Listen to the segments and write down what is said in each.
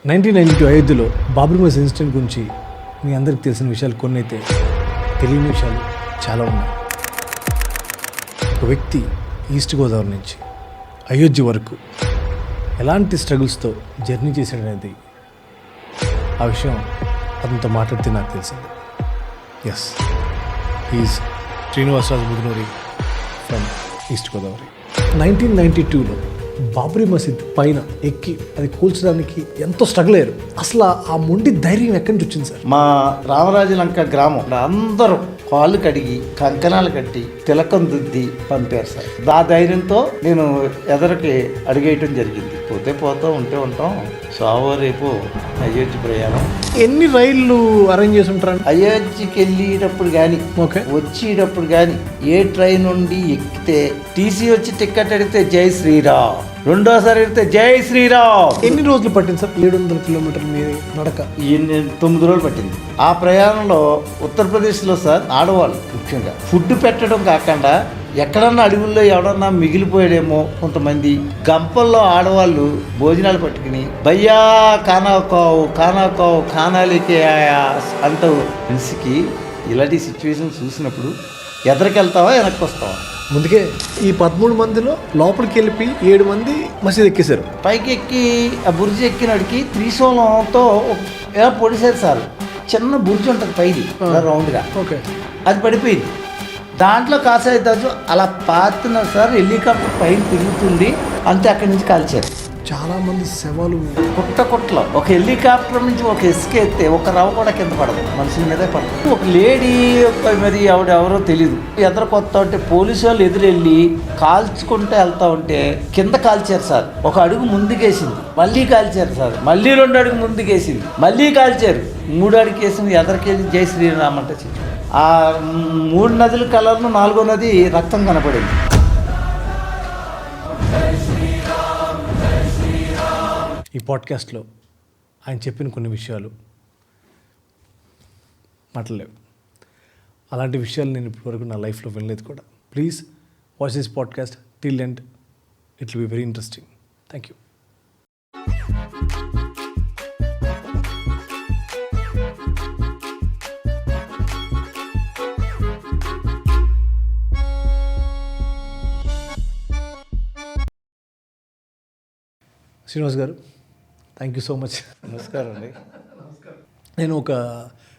1995లో బాబ్రీ మసీద్ ఇన్సిడెంట్ గురించి మీ అందరికి తెలిసిన విషయాలు కొన్ని అయితే తెలియని విషయాలు చాలా ఉన్నాయి. ఒక వ్యక్తి ఈస్ట్ గోదావరి నుంచి అయోధ్య వరకు ఎలాంటి స్ట్రగుల్స్తో జర్నీ చేశాడనేది ఆ విషయం అతనితో మాట్లాడితే నాకు తెలిసింది. Yes, he is Srinivasaraju Mudunuri from east Godavari. 1992లో బాబ్రీ మసీద్ పైన ఎక్కి అది కూల్చడానికి ఎంతో స్ట్రగుల్ అయ్యారు. అసలు ఆ మొండి ధైర్యం ఎక్కడి నుంచి వచ్చింది సార్? మా రామరాజులంక గ్రామం అందరూ కాళ్ళు కడిగి కంకణాలు కట్టి తిలకం దుద్ది పంపారు సార్. ఆ ధైర్యంతో నేను ఎదరికి అడిగేయటం జరిగింది. పోతే పోతూ ఉంటాం. సావో రేపు అయోధ్య ప్రయాణం. ఎన్ని రైళ్ళు అరేంజ్ చేసి ఉంటారు? అయోధ్యకి వెళ్ళేటప్పుడు కానీ వచ్చేటప్పుడు కానీ ఏ ట్రైన్ నుండి ఎక్కితే టీసీ వచ్చి టికెట్ అడిగితే జై శ్రీరామ్, రెండోసారి అడిగితే జై శ్రీరామ్. ఎన్ని రోజులు పట్టింది సార్? 700 కిలోమీటర్లు మీ నడక. 9 రోజులు పట్టింది. ఆ ప్రయాణంలో ఉత్తరప్రదేశ్లో సార్ ఆడవాళ్ళు ముఖ్యంగా ఫుడ్ పెట్టడం కాకుండా ఎక్కడన్నా అడవుల్లో ఎవడన్నా మిగిలిపోయాడేమో కొంతమంది గంపల్లో ఆడవాళ్ళు భోజనాలు పట్టుకుని భయ్యా కానాకావు కానాలికే అంటూ మనిషికి ఇలాంటి సిచ్యువేషన్ చూసినప్పుడు ఎదరికెళ్తావా వెనక్కి వస్తావా? ముందుకే ఈ 13 మందిలో లోపలికి వెళ్ళి 7 మంది మసీద్ ఎక్కేశారు. పైకి ఎక్కి ఆ బుర్జి ఎక్కినడికి త్రిశూలంతో ఎలా పొడిసారు సార్. చిన్న బుర్జి ఉంటుంది పైది రౌండ్గా, ఓకే, అది పడిపోయింది. దాంట్లో కాసేపు అలా పాతున్నారు సార్. హెలికాప్టర్ పైన తిరుగుతుంది అంతే, అక్కడి నుంచి కాల్చారు. చాలా మంది శవాలు కుట్టలో ఒక హెలికాప్టర్ నుంచి ఒక ఇసుక ఎత్తే ఒక రవ్వ కూడా కింద పడదు, మనుషుల మీదే పడదు. ఒక లేడీ మరి ఎవరో తెలీదు ఎదురుకొస్తా ఉంటే పోలీసు వాళ్ళు ఎదురెళ్ళి కాల్చుకుంటూ వెళ్తా ఉంటే కింద కాల్చారు సార్. ఒక అడుగు ముందుకేసింది, మళ్ళీ కాల్చారు సార్. మళ్ళీ 2 అడుగు ముందుకేసింది, మళ్ళీ కాల్చారు. 3 అడుగు వేసింది, ఎదరికేసి జై శ్రీరామ్ అంటే ఆ 3 నదుల కలర్ను 4వ నది రక్తం కనపడింది. ఈ పాడ్కాస్ట్లో ఆయన చెప్పిన కొన్ని విషయాలు మాట్లాడలేవు. అలాంటి విషయాలు నేను ఇప్పటివరకు నా లైఫ్లో వినలేదు కూడా. Please watch this podcast till end. It will be very interesting. Thank you. Srinivas గారు, థ్యాంక్ యూ సో మచ్. నమస్కారం అండి. నేను ఒక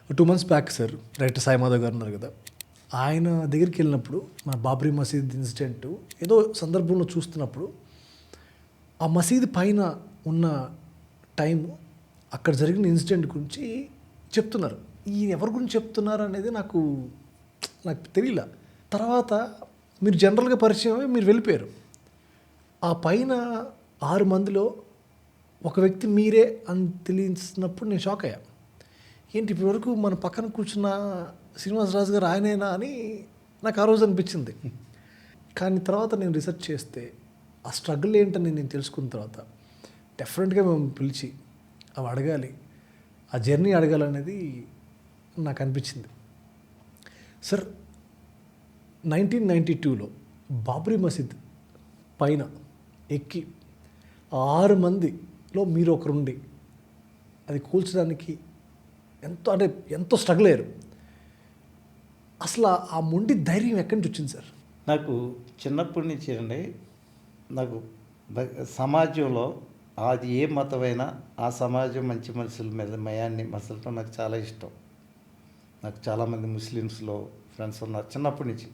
2 months back sir, writer Sai Madhav గారు ఉన్నారు కదా, ఆయన దగ్గరికి వెళ్ళినప్పుడు మన బాబ్రీ మసీద్ ఇన్సిడెంట్ ఏదో సందర్భంలో చూస్తున్నప్పుడు ఆ మసీద్ పైన ఉన్న టైం అక్కడ జరిగిన ఇన్సిడెంట్ గురించి చెప్తున్నారు. ఈ ఎవరి గురించి చెప్తున్నారు అనేది నాకు తెలియలే. తర్వాత మీరు జనరల్గా పరిచయం మీరు వెళ్ళిపోయారు. ఆ పైన 6 మందిలో ఒక వ్యక్తి మీరే అని తెలిసినప్పుడు నేను షాక్ అయ్యా. ఏంటి ఇప్పటివరకు మన పక్కన కూర్చున్న శ్రీనివాసరాజు గారు ఆయనేనా అని నాకు ఆ రోజు అనిపించింది. కానీ తర్వాత నేను రీసెర్చ్ చేస్తే ఆ స్ట్రగుల్ ఏంటని నేను తెలుసుకున్న తర్వాత డెఫినెట్గా మేము పిలిచి అవి అడగాలి, ఆ జర్నీ అడగాలనేది నాకు అనిపించింది. సార్, 1992లో బాబ్రీ మసీద్ పైన ఎక్కి 6 మందిలో మీరు ఒకరుండి అది కూల్చడానికి ఎంతో స్ట్రగుల్ అయ్యారు. అసలు ఆ మొండి ధైర్యం ఎక్కడి నుంచి వచ్చింది సార్? నాకు చిన్నప్పటి నుంచి అండి, నాకు సమాజంలో అది ఏ మతమైనా ఆ సమాజం మంచి మనుషుల మీద మయాన్ని మసలటం నాకు చాలా ఇష్టం. నాకు చాలామంది ముస్లిమ్స్లో ఫ్రెండ్స్ ఉన్నారు. చిన్నప్పటి నుంచి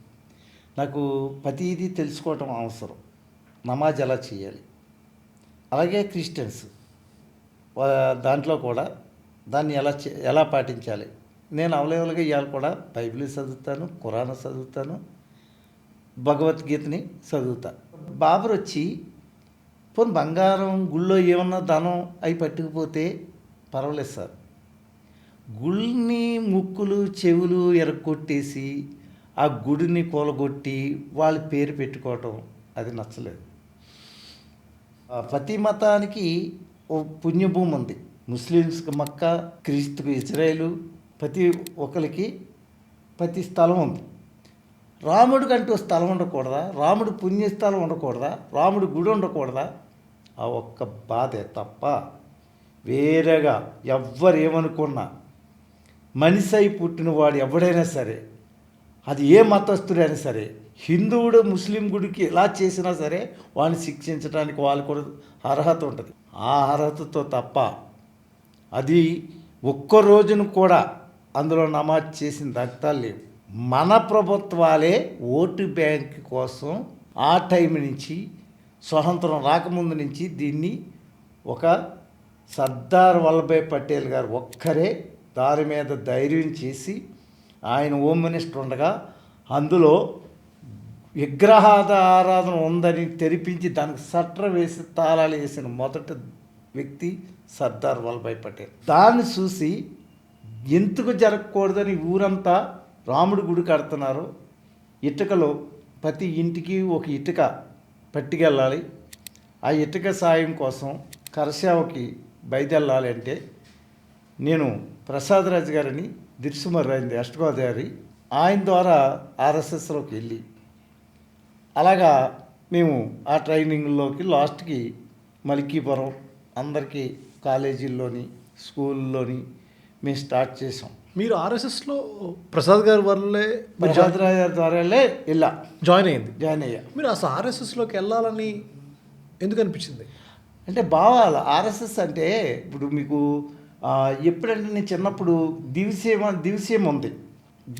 నాకు ప్రతిదీ తెలుసుకోవటం అవసరం. నమాజ్ ఎలా చేయాలి, అలాగే క్రిస్టియన్స్ దాంట్లో కూడా దాన్ని ఎలా పాటించాలి. నేను అవలేవలుగా ఇవాళ కూడా బైబిల్ చదువుతాను, ఖురాన్ చదువుతాను, భగవద్గీతని చదువుతా. బాబర్ వచ్చి పోనీ బంగారం గుళ్ళో ఏమన్నా ధనం అవి పట్టుకుపోతే పర్వాలేదు సార్. గుళ్ళని ముక్కులు చెవులు ఎరగొట్టేసి ఆ గుడిని కూలగొట్టి వాళ్ళ పేరు పెట్టుకోవటం అది నచ్చలేదు. ప్రతి మతానికి ఓ పుణ్యభూమి ఉంది. ముస్లిమ్స్కి మక్కా, క్రీస్తుకు ఇజ్రాయేలు, ప్రతి ఒక్కరికి ప్రతి స్థలం ఉంది. రాముడికి అంటూ స్థలం ఉండకూడదా? రాముడు పుణ్యస్థలం ఉండకూడదా? రాముడి గుడి ఉండకూడదా? ఆ ఒక్క బాధే తప్ప వేరేగా ఎవ్వరు ఏమనుకున్నా మనిషి అయి పుట్టినవాడు ఎవడైనా సరే, అది ఏ మతస్థుడైనా సరే, హిందువుడు ముస్లిం గుడికి ఎలా చేసినా సరే వాడిని శిక్షించడానికి వాళ్ళు కూడా అర్హత ఉంటుంది. ఆ అర్హతతో తప్ప అది ఒక్క రోజును కూడా అందులో నమాజ్ చేసిన రక్తాలు లేవు. మన ప్రభుత్వాలే ఓటు బ్యాంక్ కోసం ఆ టైం నుంచి, స్వతంత్రం రాకముందు నుంచి దీన్ని ఒక సర్దార్ వల్లభాయ్ పటేల్ గారు ఒక్కరే దాని మీద ధైర్యం చేసి, ఆయన హోమ్ మినిస్టర్ ఉండగా అందులో విగ్రహాద ఆరాధన ఉందని తెరిపించి దానికి సట్ర వేసి తాళాలు వేసిన మొదటి వ్యక్తి సర్దార్ వల్లభాయ్ పటేల్. దాన్ని చూసి ఎందుకు జరగకూడదని ఊరంతా రాముడి గుడి కడుతున్నారు. ఇటుకలో ప్రతి ఇంటికి ఒక ఇటుక పట్టుకెళ్ళాలి. ఆ ఇటుక సాయం కోసం కరసేవకి బయలుదేరాలి అంటే నేను ప్రసాద్ రాజు గారిని దిర్సుమర్ అయింది వెస్ట్ గోదావరి, ఆయన ద్వారా ఆర్ఎస్ఎస్లోకి వెళ్ళి అలాగా మేము ఆ ట్రైనింగ్లోకి లాస్ట్కి మలికీపురం అందరికీ కాలేజీల్లోని స్కూల్లోని మేము స్టార్ట్ చేసాం. మీరు ఆర్ఎస్ఎస్లో ప్రసాద్ గారి వల్లే ప్రసాద్ రాజు గారి ద్వారాలే వెళ్ళా జాయిన్ అయ్యా. మీరు అసలు ఆర్ఎస్ఎస్లోకి వెళ్ళాలని ఎందుకు అనిపించింది? అంటే భావాలు ఆర్ఎస్ఎస్ అంటే ఇప్పుడు మీకు ఎప్పుడంటే నేను చిన్నప్పుడు దివిసీమ ఉంది.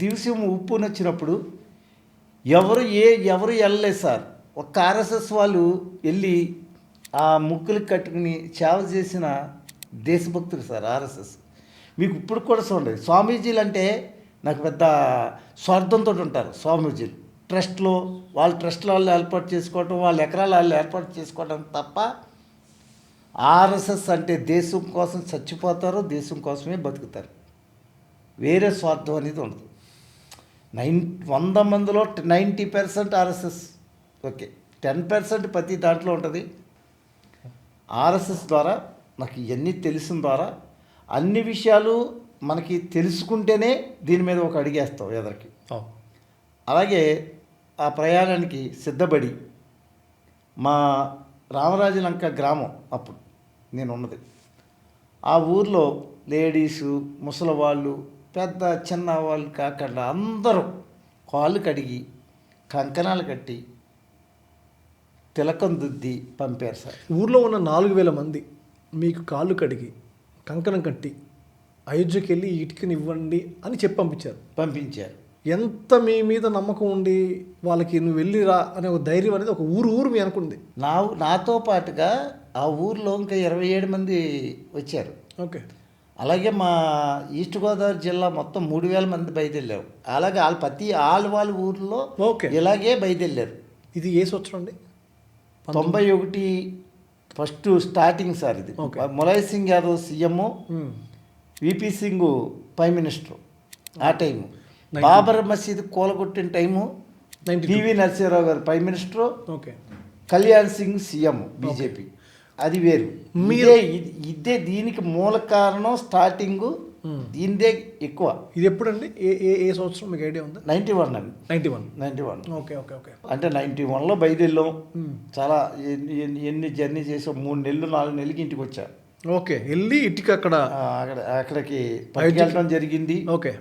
దివిసీమ ఉప్పు నచ్చినప్పుడు ఎవరు వెళ్ళలేదు సార్. ఒక్క ఆర్ఎస్ఎస్ వాళ్ళు వెళ్ళి ఆ ముక్కులకు కట్టుకుని సేవ చేసిన దేశభక్తులు సార్ ఆర్ఎస్ఎస్. మీకు ఇప్పుడు కూడా చూడండి, స్వామీజీలు అంటే నాకు పెద్ద స్వార్థంతో ఉంటారు. స్వామీజీలు వాళ్ళ ట్రస్ట్లో వాళ్ళు ఏర్పాటు చేసుకోవటం, వాళ్ళ ఎకరాలు వాళ్ళు ఏర్పాటు చేసుకోవడం తప్ప ఆర్ఎస్ఎస్ అంటే దేశం కోసం చచ్చిపోతారు, దేశం కోసమే బతుకుతారు. వేరే స్వార్థం అనేది ఉండదు. 100 మందిలో 90% ఆర్ఎస్ఎస్, ఓకే 10% ప్రతి దాంట్లో ఉంటుంది. ఆర్ఎస్ఎస్ ద్వారా నాకు ఇవన్నీ తెలిసిన ద్వారా అన్ని విషయాలు మనకి తెలుసుకుంటేనే దీని మీద ఒక అడిగేస్తాం ఎదరికి. అలాగే ఆ ప్రయాణానికి సిద్ధపడి మా రామరాజులంక గ్రామం అప్పుడు నేను ఉన్నది, ఆ ఊర్లో లేడీసు ముసలివాళ్ళు పెద్ద చిన్న వాళ్ళు కాకుండా అందరూ కాళ్ళు కడిగి కంకణాలు కట్టి తిలకం దుద్ది పంపారు సార్. ఊర్లో ఉన్న 4000 మంది మీకు కాళ్ళు కడిగి కంకణం కట్టి అయోధ్యకి వెళ్ళి ఇటుకని ఇవ్వండి అని చెప్పి పంపించారు. ఎంత మీ మీద నమ్మకం ఉండి వాళ్ళకి నువ్వు వెళ్ళి రా అనే ఒక ధైర్యం అనేది ఒక ఊరు మీ అనుకుంది. నాతో పాటుగా ఆ ఊర్లో ఇంకా 27 మంది వచ్చారు. ఓకే. అలాగే మా ఈస్ట్ గోదావరి జిల్లా మొత్తం 3000 మంది బయలుదేరారు. అలాగే వాళ్ళ ఊర్లో ఓకే ఇలాగే బయలుదేరారు. ఇది ఏ సంవత్సరం అండి? 91 ఫస్ట్ స్టార్టింగ్ సార్. ఇది Mulayam Singh Yadav CM, VP Singh prime minister. ఆ టైము బాబర్ మసీద్ కూలగొట్టిన టైము పివి నరసింహరావు గారు prime minister, okay Kalyan Singh CM BJP. అది వేరు. ఇదే దీనికి మూల కారణం స్టార్టింగ్ దీనిదే ఎక్కువ. ఇది ఎప్పుడండి? ఏ సంవత్సరం మీకు ఐడియా ఉందా? 91 అండి. 91. ఓకే. అంటే 91లో బయలుదేరాం. చాలా ఎన్ని జర్నీ చేసాం, 3 నెలలు 4 నెలలకి ఇంటికి వచ్చా. ఓకే. వెళ్ళి ఇంటికి అక్కడికి పట్టుకెళ్ళడం జరిగింది. ఓకే.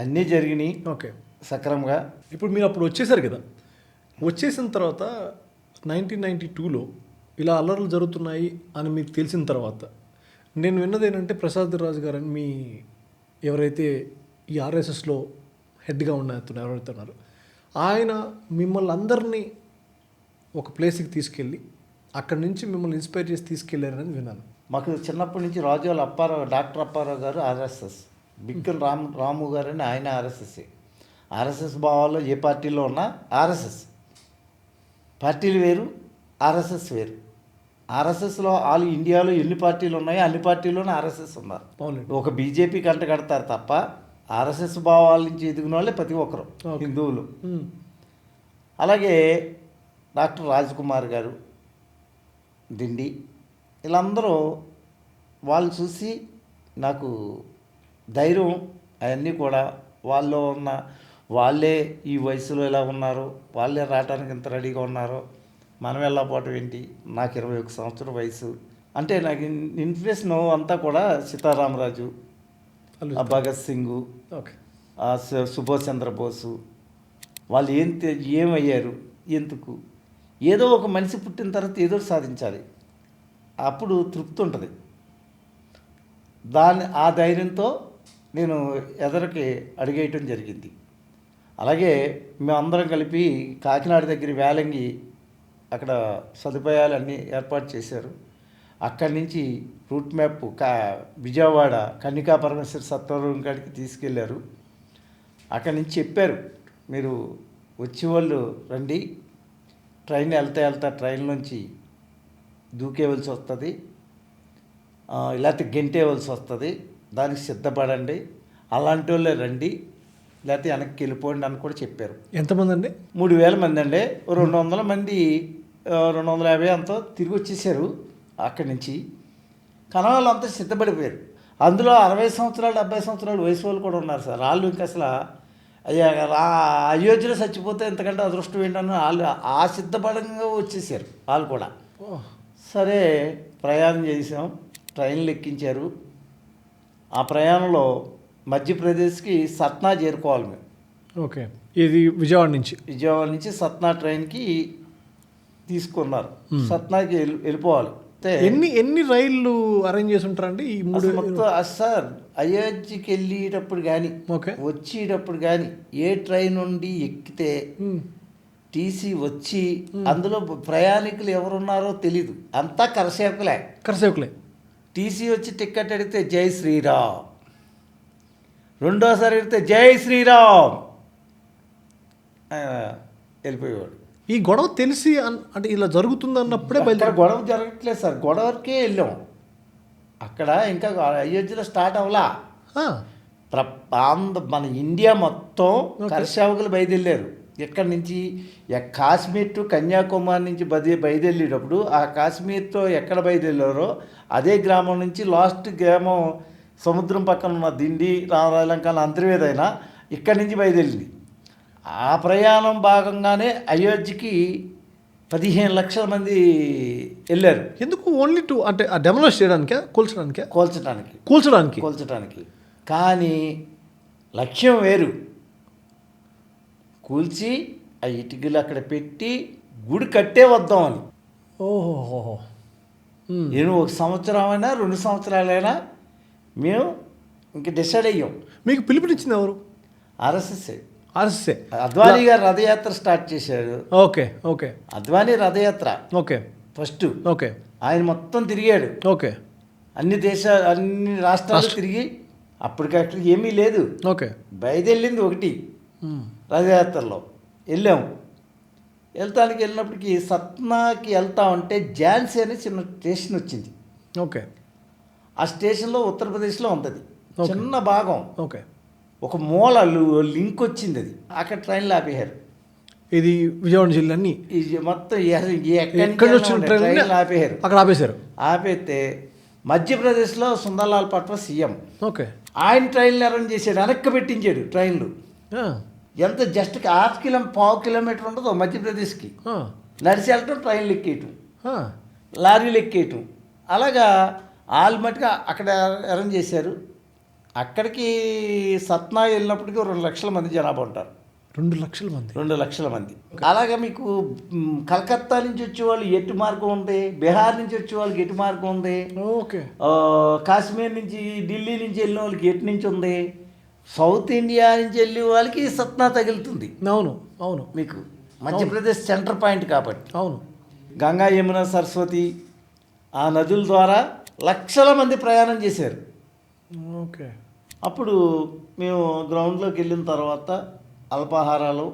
అన్నీ జరిగినాయి. ఓకే. సక్రమంగా. ఇప్పుడు మీరు అప్పుడు వచ్చేసారు కదా, వచ్చేసిన తర్వాత 1992లో ఇలా అల్లర్లు జరుగుతున్నాయి అని మీకు తెలిసిన తర్వాత నేను విన్నది ఏంటంటే ప్రసాద్ రాజు గారు అని మీ ఎవరైతే ఈ ఆర్ఎస్ఎస్లో హెడ్గా ఎవరైతే ఉన్నారో ఆయన మిమ్మల్ని అందరినీ ఒక ప్లేస్కి తీసుకెళ్ళి అక్కడి నుంచి మిమ్మల్ని ఇన్స్పైర్ చేసి తీసుకెళ్ళారని విన్నాను. మాకు చిన్నప్పటి నుంచి రాజోల డాక్టర్ అప్పారావు గారు ఆర్ఎస్ఎస్, బిక్కన్ రాము గారు అని ఆయన ఆర్ఎస్ఎస్ భావాల్లో ఏ పార్టీలో ఉన్నా ఆర్ఎస్ఎస్ పార్టీలు వేరు, ఆర్ఎస్ఎస్ వేరు. ఆర్ఎస్ఎస్లో ఆల్ ఇండియాలో ఎన్ని పార్టీలు ఉన్నాయో అన్ని పార్టీల్లోనే ఆర్ఎస్ఎస్ ఉన్నారు. ఒక బీజేపీ కంట కడతారు తప్ప ఆర్ఎస్ఎస్ భావాల నుంచి ఎదిగిన వాళ్ళే ప్రతి ఒక్కరు హిందువులు. అలాగే డాక్టర్ రాజ్కుమార్ గారు దిండి, వీళ్ళందరూ వాళ్ళు చూసి నాకు ధైర్యం అవన్నీ కూడా వాళ్ళే ఈ వయసులో ఎలా ఉన్నారో, వాళ్ళే రావడానికి ఇంత రెడీగా ఉన్నారో, మనం వెళ్ళకపోవటం ఏంటి. నాకు 21 సంవత్సరం వయసు, అంటే నాకు ఇన్స్పిరేషన్ అంతా కూడా సీతారామరాజు, అల్లు ఆ భగత్ సింగ్, ఓకే. ఆ సుభాష్ చంద్రబోసు, వాళ్ళు ఏమయ్యారు, ఎందుకు, ఏదో ఒక మనిషి పుట్టిన తర్వాత ఏదో ఒకటి సాధించాలి, అప్పుడు తృప్తి ఉంటుంది. ఆ ధైర్యంతో నేను ఎదరికి అడిగేయటం జరిగింది. అలాగే మేమందరం కలిపి కాకినాడ దగ్గర వేలంగి అక్కడ సదుపాయాలన్నీ ఏర్పాటు చేశారు. అక్కడి నుంచి రూట్ మ్యాప్ విజయవాడ కన్నికా పరమేశ్వర సత్వరం కాడికి తీసుకెళ్ళారు. అక్కడి నుంచి చెప్పారు, మీరు వచ్చేవాళ్ళు రండి, ట్రైన్ వెళ్తా ట్రైన్ నుంచి దూకేవలసి వస్తుంది, లేకపోతే గెంటేవలసి వస్తుంది, దానికి సిద్ధపడండి, అలాంటి వాళ్ళే రండి, లేకపోతే వెనక్కి వెళ్ళిపోండి అని కూడా చెప్పారు. ఎంతమంది అండి? 3000 మంది అండి. 200 మంది 250 అంతా తిరిగి వచ్చేసారు అక్కడి నుంచి. కనవాళ్ళంతా సిద్ధపడిపోయారు. అందులో 60 సంవత్సరాలు 70 సంవత్సరాలు వయసు వాళ్ళు కూడా ఉన్నారు సార్. వాళ్ళు ఇంకా అసలు అయోధ్యలో చచ్చిపోతే ఎంతకంటే అదృష్టం ఏంటని వాళ్ళు ఆ సిద్ధపడంగా వచ్చేసారు వాళ్ళు కూడా. సరే ప్రయాణం చేసాం, ట్రైన్లు ఎక్కించారు. ఆ ప్రయాణంలో మధ్యప్రదేశ్కి సత్నా చేరుకోవాలి మేము. ఓకే. ఇది విజయవాడ నుంచి సత్నా ట్రైన్కి తీసుకున్నారు. సత్నాకి వెళ్ళిపోవాలి. ఎన్ని రైళ్ళు అరేంజ్ చేసి ఉంటారండి ఈ 3? మొత్తం సార్ అయోధ్యకి వెళ్ళేటప్పుడు కానీ వచ్చేటప్పుడు కానీ ఏ ట్రైన్ నుండి ఎక్కితే టీసీ వచ్చి అందులో ప్రయాణికులు ఎవరున్నారో తెలీదు, అంతా కరసేవకులే. టీసీ వచ్చి టికెట్ అడిగితే జై శ్రీరామ్, రెండోసారి అడిగితే జై శ్రీరామ్ వెళ్ళిపోయేవాడు. ఈ గొడవ తెలిసి అంటే ఇలా జరుగుతుంది అన్నప్పుడే గొడవ జరగట్లేదు సార్, గొడవకే వెళ్ళాం. అక్కడ ఇంకా అయోధ్యలో స్టార్ట్ అవ్వలా. మన ఇండియా మొత్తం కరసేవకులు బయలుదేరారు. ఎక్కడి నుంచి కాశ్మీర్ టు కన్యాకుమారి నుంచి బయలుదేరేటప్పుడు ఆ కాశ్మీర్తో ఎక్కడ బయలుదేరారో అదే గ్రామం నుంచి లాస్ట్ గ్రామం సముద్రం పక్కన ఉన్న దిండి రామరాజలంక అంతర్వేదైనా ఇక్కడి నుంచి బయలుదేరింది. ఆ ప్రయాణం భాగంగానే అయోధ్యకి 15 లక్షల మంది వెళ్ళారు. ఎందుకు? ఓన్లీ అంటే డెమోలిష్ చేయడానికే? కూల్చడానికి. కానీ లక్ష్యం వేరు. కూల్చి ఆ ఇటుకలు అక్కడ పెట్టి గుడి కట్టే వద్దామని. ఓహో. నేను 1 సంవత్సరం అయినా 2 సంవత్సరాలైనా మేము ఇంక డిసైడ్ అయ్యాం. మీకు పిలుపునిచ్చింది ఎవరు? ఆర్ఎస్ఎస్. అద్వానీ గారు రథయాత్ర స్టార్ట్ చేశాడు. ఓకే. అద్వానీ రథయాత్ర ఫస్ట్. ఆయన మొత్తం తిరిగాడు. అన్ని రాష్ట్రాలు తిరిగి అప్పటికక్కడ ఏమీ లేదు. బయలుదేరింది ఒకటి రథయాత్రలో వెళ్ళాము. వెళ్ళినప్పటికీ సత్నాకి వెళ్తా ఉంటే ఝాన్సీ అనే చిన్న స్టేషన్ వచ్చింది. ఆ స్టేషన్లో ఉత్తరప్రదేశ్లో ఉంటుంది, చిన్న భాగం. ఒక మూల లింక్ వచ్చింది, అది అక్కడ ట్రైన్లు ఆపేశారు. ఇది విజయవాడ జిల్లా మొత్తం ట్రైన్లు ఆపేశారు. అక్కడ ఆపేస్తే మధ్యప్రదేశ్లో సుందర్లాల్ పట్వ సీఎం ఆయన ట్రైన్లు అరేంజ్ చేశాడు, వెనక్కి పెట్టించాడు ట్రైన్లు. ఎంత జస్ట్ 1/2 కిలోమీటర్ ఉండదు మధ్యప్రదేశ్కి. నడిచి వెళ్ళటం, ట్రైన్లు ఎక్కేయటం, లారీలు ఎక్కేయటం, అలాగా వాళ్ళు మట్టుగా అక్కడ అరేంజ్ చేశారు. అక్కడికి సత్నా వెళ్ళినప్పటికీ 2 లక్షల మంది జనాభా ఉంటారు. 2 లక్షల మంది. అలాగే మీకు కలకత్తా నుంచి వచ్చేవాళ్ళు ఎటు మార్గం ఉంది, బీహార్ నుంచి వచ్చే వాళ్ళకి ఎటు మార్గం ఉంది, కాశ్మీర్ నుంచి ఢిల్లీ నుంచి వెళ్ళిన వాళ్ళకి ఎటు నుంచి ఉంది, సౌత్ ఇండియా నుంచి వెళ్ళే వాళ్ళకి సత్నా తగులుతుంది. అవును. మీకు మధ్యప్రదేశ్ సెంటర్ పాయింట్ కాబట్టి. అవును. గంగా, యమున, సరస్వతి ఆ నదుల ద్వారా లక్షల మంది ప్రయాణం చేశారు. అప్పుడు మేము గ్రౌండ్లోకి వెళ్ళిన తర్వాత అల్పాహారాలు,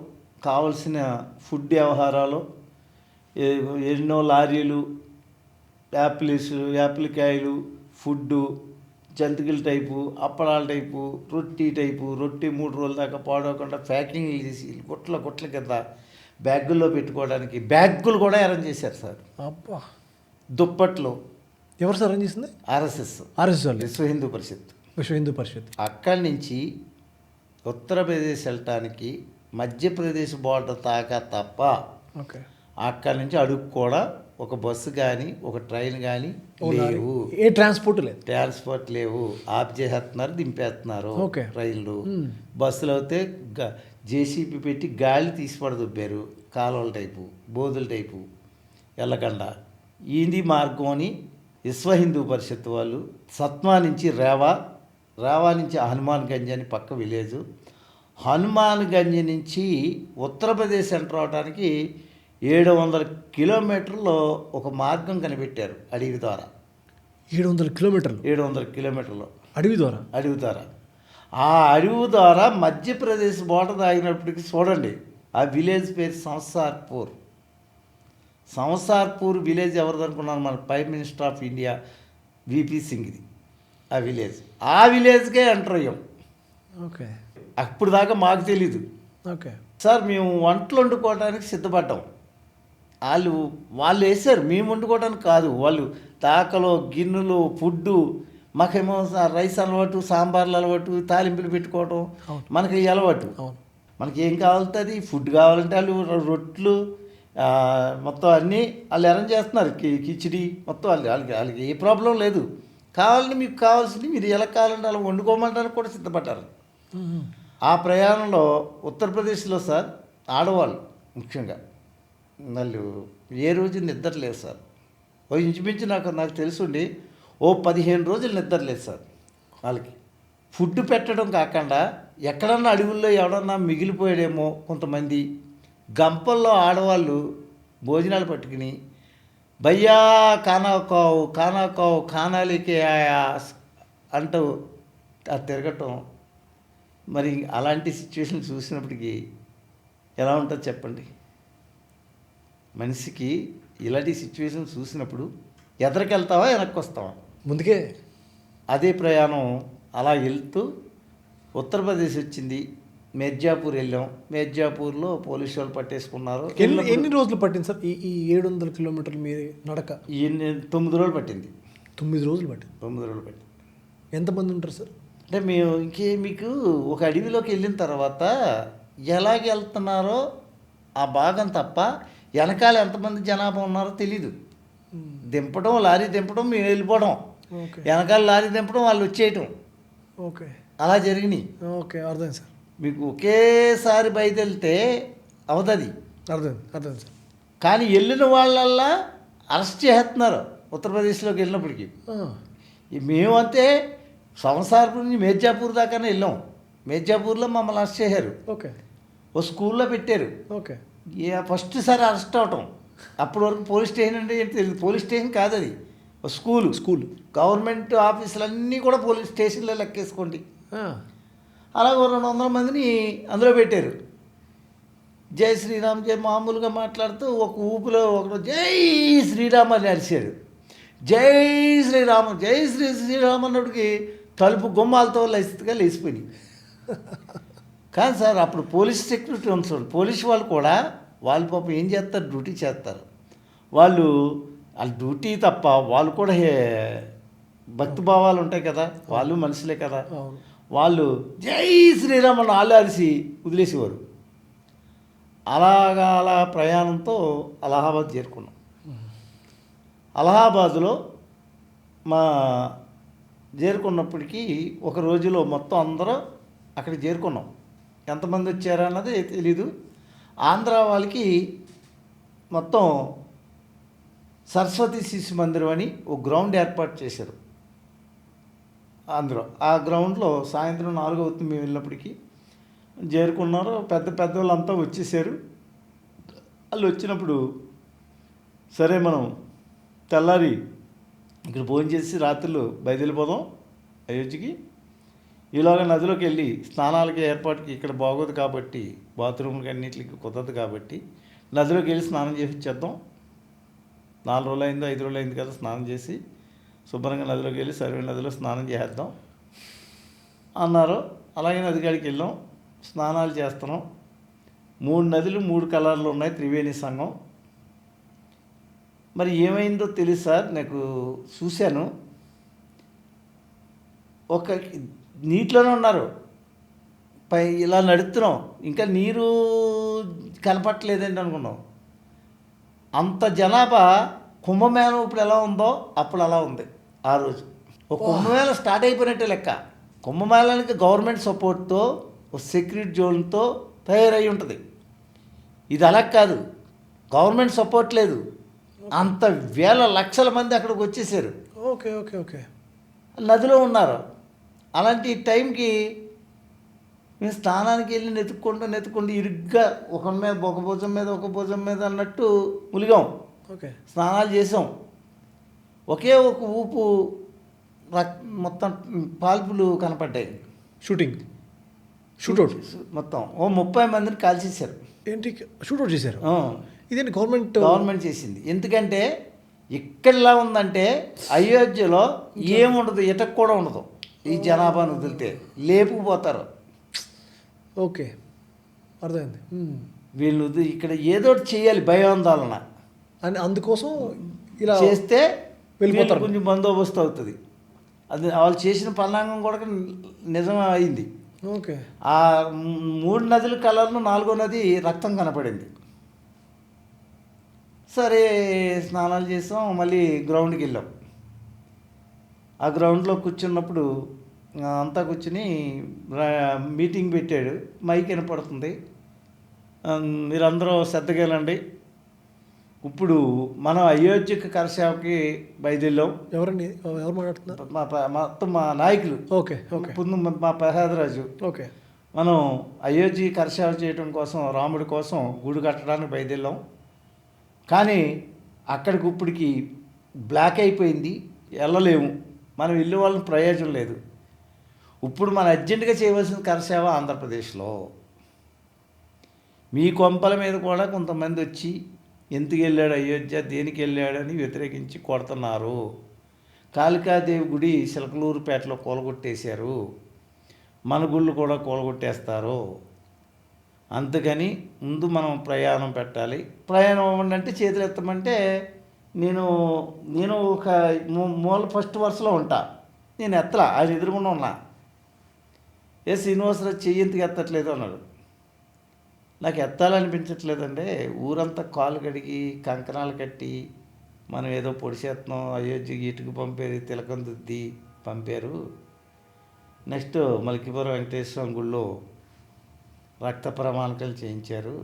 కావలసిన ఫుడ్ వ్యవహారాలు, ఎన్నో లారీలు, యాపిల్కాయలు, ఫుడ్డు, జంతికల టైపు, అప్పడాల టైపు, రొట్టి 3 రోజుల దాకా పాడవకుండా ప్యాకింగ్ చేసి గుట్ల కింద బ్యాగుల్లో పెట్టుకోవడానికి బ్యాగులు కూడా అరేంజ్ చేశారు సార్. దుప్పట్లు ఎవరు సార్ అరేంజ్ చేసింది? ఆర్ఎస్ఎస్ విశ్వ హిందూ పరిషత్. అక్కడి నుంచి ఉత్తరప్రదేశ్ వెళ్ళటానికి మధ్యప్రదేశ్ బోర్డర్ తాకా తప్ప అక్కడి నుంచి అడుగు కూడా ఒక బస్సు కానీ ఒక ట్రైన్ కానీ లేవు, ఏ ట్రాన్స్పోర్ట్ లేదు. ట్రాన్స్పోర్ట్ లేవు. ఆఫ్ చేసేస్తున్నారు, దింపేస్తున్నారు. ఓకే. రైళ్ళు బస్సులు అయితే జేసీబీ పెట్టి గాలి తీసి పడదొబ్బారు. కాలువల టైపు, బోధుల టైపు, ఎల్లగండ. ఇది మార్గం అని విశ్వ హిందూ పరిషత్ వాళ్ళు సత్మా నుంచి రేవా నుంచి హనుమాన్ గంజ్ అని పక్క విలేజ్, హనుమాన్ గంజ్ నుంచి ఉత్తరప్రదేశ్ ఎంటర్ అవడానికి 700 కిలోమీటర్లో ఒక మార్గం కనిపెట్టారు అడవి ద్వారా. 700 కిలోమీటర్లు 700 కిలోమీటర్లు అడవి ద్వారా. ఆ అడవి ద్వారా మధ్యప్రదేశ్ బోర్డర్ ఆగినప్పటికీ చూడండి, ఆ విలేజ్ పేరు సంసార్పూర్ విలేజ్ ఎవరిది అనుకున్నాను? మన prime minister of India VP సింగ్ది ఆ విలేజ్కే ఎంటర్ అయ్యాం. ఓకే. అప్పుడు దాకా మాకు తెలీదు. ఓకే సార్, మేము వంటలు వండుకోవడానికి సిద్ధపడ్డాం. వాళ్ళు వేసారు, మేము వండుకోవడానికి కాదు. వాళ్ళు తాకలు, గిన్నెలు, ఫుడ్డు. మాకేమో రైస్ అలవాటు, సాంబార్లు అలవాటు, తాలింపులు పెట్టుకోవటం మనకి అలవాటు. మనకి ఏం కావాలంటే ఫుడ్ కావాలంటే వాళ్ళు రొట్లు మొత్తం అన్నీ వాళ్ళు అరేంజ్ చేస్తున్నారు. కిచిడి మొత్తం వాళ్ళకి ఏ ప్రాబ్లం లేదు. కావాలని మీకు కావాల్సింది మీరు ఎలా కావాలంటే అలా వండుకోమంటానికి కూడా సిద్ధపడ్డారు. ఆ ప్రయాణంలో ఉత్తరప్రదేశ్లో సార్ ఆడవాళ్ళు ముఖ్యంగా వాళ్ళు ఏ రోజు నిద్ర లేదు సార్. ఇంచుమించు నాకు తెలుసుండి 15 రోజులు నిద్ర లేదు సార్. వాళ్ళకి ఫుడ్ పెట్టడం కాకుండా ఎక్కడన్నా అడవుల్లో ఎవడన్నా మిగిలిపోయాడేమో కొంతమంది గంపల్లో ఆడవాళ్ళు భోజనాలు పట్టుకుని భయ్యా కానాకావు ఖానాలికే ఆయా అంటూ తిరగటం. మరి అలాంటి సిచ్యువేషన్ చూసినప్పటికీ ఎలా ఉంటుందో చెప్పండి. మనిషికి ఇలాంటి సిచ్యువేషన్ చూసినప్పుడు ఎదరికెళ్తావా వెనక్కి వస్తావా? ముందుకే. అదే ప్రయాణం అలా వెళ్తూ ఉత్తరప్రదేశ్ వచ్చింది. మిర్జాపూర్ వెళ్ళాం. మిర్జాపూర్లో పోలీసు వాళ్ళు పట్టేసుకున్నారు. ఎన్ని రోజులు పట్టింది సార్ ఈ 700 కిలోమీటర్లు మీరు నడక? 9 రోజులు పట్టింది. 9 రోజులు పట్టింది. 9 రోజులు పట్టింది. ఎంతమంది ఉంటారు సార్? అంటే మేము మీకు ఒక అడవిలోకి వెళ్ళిన తర్వాత ఎలాగ వెళ్తున్నారో ఆ భాగం తప్ప వెనకాల ఎంతమంది జనాభా ఉన్నారో తెలీదు. దింపడం, లారీ దింపడం, మేము వెళ్ళిపోవడం, వెనకాల లారీ దింపడం, వాళ్ళు వచ్చేయటం. ఓకే, అలా జరిగినాయి. ఓకే, అర్థం సార్. మీకు ఒకేసారి బయలుదేరితే అవుతుంది. అర్థం సార్. కానీ వెళ్ళిన వాళ్ళల్లా అరెస్ట్ చేస్తున్నారు ఉత్తరప్రదేశ్లోకి వెళ్ళినప్పటికీ. మేమంతే సంసార్పూర్ నుంచి మిర్జాపూర్ దాకానే వెళ్ళాం. మిర్జాపూర్లో మమ్మల్ని అరెస్ట్ చేశారు. ఓకే. ఓ స్కూల్లో పెట్టారు. ఓకే. ఫస్ట్ సారి అరెస్ట్ అవటం. అప్పటి వరకు పోలీస్ స్టేషన్ అంటే ఏంటి తెలియదు. పోలీస్ స్టేషన్ కాదు అది, స్కూల్. గవర్నమెంట్ ఆఫీసులన్నీ కూడా పోలీస్ స్టేషన్లో లెక్కేసుకోండి. అలా 200 మందిని అందులో పెట్టారు. జై శ్రీరామ్ మామూలుగా మాట్లాడుతూ ఒక ఊపిలో ఒకడు జై శ్రీరామ్ అని అరిచాడు. జై శ్రీరామ్ అన్నప్పటికి తలుపు గుమ్మాలతో లైస్గా లేచిపోయినాయి. కానీ సార్ అప్పుడు పోలీస్ సెక్యూరిటీ ఉంది. పోలీసు వాళ్ళు కూడా వాళ్ళు పాపం ఏం చేస్తారు, డ్యూటీ చేస్తారు. వాళ్ళ డ్యూటీ తప్ప వాళ్ళు కూడా భక్తి భావాలు ఉంటాయి కదా, వాళ్ళు మనుషులే కదా. వాళ్ళు జై శ్రీరామ్ అని వాళ్ళు అరిసి వదిలేసేవారు. అలా ప్రయాణంతో అలహాబాద్ చేరుకున్నాం. అలహాబాదులో చేరుకున్నప్పటికీ ఒక రోజులో మొత్తం అందరూ అక్కడికి చేరుకున్నాం. ఎంతమంది వచ్చారన్నది తెలీదు. ఆంధ్ర వాళ్ళకి మొత్తం సరస్వతి శిశు మందిరం అని ఒక గ్రౌండ్ ఏర్పాటు చేశారు అందులో. ఆ గ్రౌండ్లో సాయంత్రం 4 అవుతుంది మేము వెళ్ళినప్పటికీ. చేరుకున్నారు. పెద్ద వాళ్ళంతా వచ్చేసారు. వాళ్ళు వచ్చినప్పుడు సరే మనం తెల్లారి ఇక్కడ భోజనం చేసి రాత్రులు బయలుదేరిపోదాం అయోధ్యకి. ఈలోగా నదిలోకి వెళ్ళి స్నానాలకి ఏర్పాటుకి ఇక్కడ బాగోదు కాబట్టి, బాత్రూమ్లకి అన్నింటికి కుదరదు కాబట్టి నదిలోకి వెళ్ళి స్నానం చేసి వచ్చేద్దాం. 4 రోజులు అయిందో 5 రోజులు అయింది కదా స్నానం చేసి శుభ్రంగా నదిలోకి వెళ్ళి సర్వే నదిలో స్నానం చేద్దాం అన్నారు. అలాగే నదికాడికి వెళ్ళాం, స్నానాలు చేస్తున్నాం. 3 నదులు 3 కలర్లు ఉన్నాయి, త్రివేణి సంఘం. మరి ఏమైందో తెలుసు సార్, నాకు చూశాను. ఒక నీటిలోనే ఉన్నారు, ఇలా నడుస్తున్నాం, ఇంకా నీరు కనపట్టలేదండి అనుకున్నాం. అంత జనాభా కుంభమేళం ఇప్పుడు ఎలా ఉందో అప్పుడు అలా ఉంది ఆ రోజు. ఒక కుంభమేళం స్టార్ట్ అయిపోయినట్టే లెక్క. కుంభమేళానికి గవర్నమెంట్ సపోర్ట్తో ఒక సెక్యూరిటీ జోన్తో తయారై ఉంటుంది. ఇది అలా కాదు, గవర్నమెంట్ సపోర్ట్ లేదు, అంత వేల లక్షల మంది అక్కడికి వచ్చేసారు. Okay okay okay. నదిలో ఉన్నారు. అలాంటి టైంకి మేము స్నానానికి వెళ్ళి నెతుక్కుంటూ ఇరుగ్గా ఒక మీద ఒక భుజం మీద అన్నట్టు ములిగాం. ఓకే. స్నానాలు చేసాం. ఒకే ఒక ఊపు మొత్తం పాల్పులు కనపడ్డాయి. షూట్అవుట్ మొత్తం ఓ 30 మందిని కాల్చేశారు. ఏంటి షూట్అవుట్ చేశారు? ఇదేంటి గవర్నమెంట్ చేసింది. ఎందుకంటే ఇక్కడలా ఉందంటే అయోధ్యలో ఏముండదు, ఇటక్ కూడా ఉండదు. ఈ జనాభాను వదిలితే లేపుకుపోతారు. ఓకే, అర్థమైంది. వీళ్ళు ఇక్కడ ఏదో ఒకటి చేయాలి, భయాందోళన అని, అందుకోసం ఇలా చేస్తే వెళ్ళిపోతారు. కొంచెం బందోబస్తు అవుతుంది. అది వాళ్ళు చేసిన పన్నాంగం కూడా నిజం అయింది. ఓకే. ఆ 3 నదుల కలర్లో 4వ నది రక్తం కనపడింది. సరే స్నానాలు చేసాం, మళ్ళీ గ్రౌండ్కి వెళ్ళాం. ఆ గ్రౌండ్లో కూర్చున్నప్పుడు అంతా కూర్చుని మీటింగ్ పెట్టాడు. మైక్ వినపడుతుంది, మీరందరూ శ్రద్ధగా వెళ్ళండి. ఇప్పుడు మనం అయోధ్యకి కరసేవకి బయలుదేరాం. ఎవరు మాట్లాడుతున్నారు? మొత్తం మా నాయకులు. Okay okay. మా ప్రసాదరాజు. ఓకే. మనం అయోధ్య కరసేవ చేయడం కోసం, రాముడి కోసం గుడి కట్టడానికి బయలుదేరాం. కానీ అక్కడికి ఇప్పటికి బ్లాక్ అయిపోయింది, వెళ్ళలేము. మనం వెళ్ళే వాళ్ళని ప్రయోజనం లేదు. ఇప్పుడు మనం అర్జెంటుగా చేయవలసిన కరసేవ ఆంధ్రప్రదేశ్లో. మీ కొంపల మీద కూడా కొంతమంది వచ్చి ఎందుకు వెళ్ళాడు అయోధ్య, దేనికి వెళ్ళాడని వ్యతిరేకించి కొడుతున్నారు. కాళికాదేవి గుడి చిలకలూరుపేటలో కూలగొట్టేశారు, మన గుళ్ళు కూడా కూలగొట్టేస్తారు. అందుకని ముందు మనం ప్రయాణం పెట్టాలి. ప్రయాణం అవ్వండి అంటే చేతులు ఎత్తమంటే నేను ఒక మూల ఫస్ట్ వరుసలో ఉంటా. నేను ఎత్తలా, ఆయన ఎదురుగుండా ఉన్నా. శ్రీనివాసరావు చెయ్యి ఎందుకు ఎత్తట్లేదు అన్నాడు. నాకు ఎత్తాలనిపించట్లేదంటే, ఊరంతా కాలు కడిగి కంకణాలు కట్టి మనం ఏదో పొడిచేస్తున్నాం, అయోధ్యకి ఇటుకు పంపారు, తిలకం దిద్ది పంపారు. నెక్స్ట్ మలికిపురం వెంకటేశ్వరం గుళ్ళో రక్త ప్రమాణికలు చేయించారు.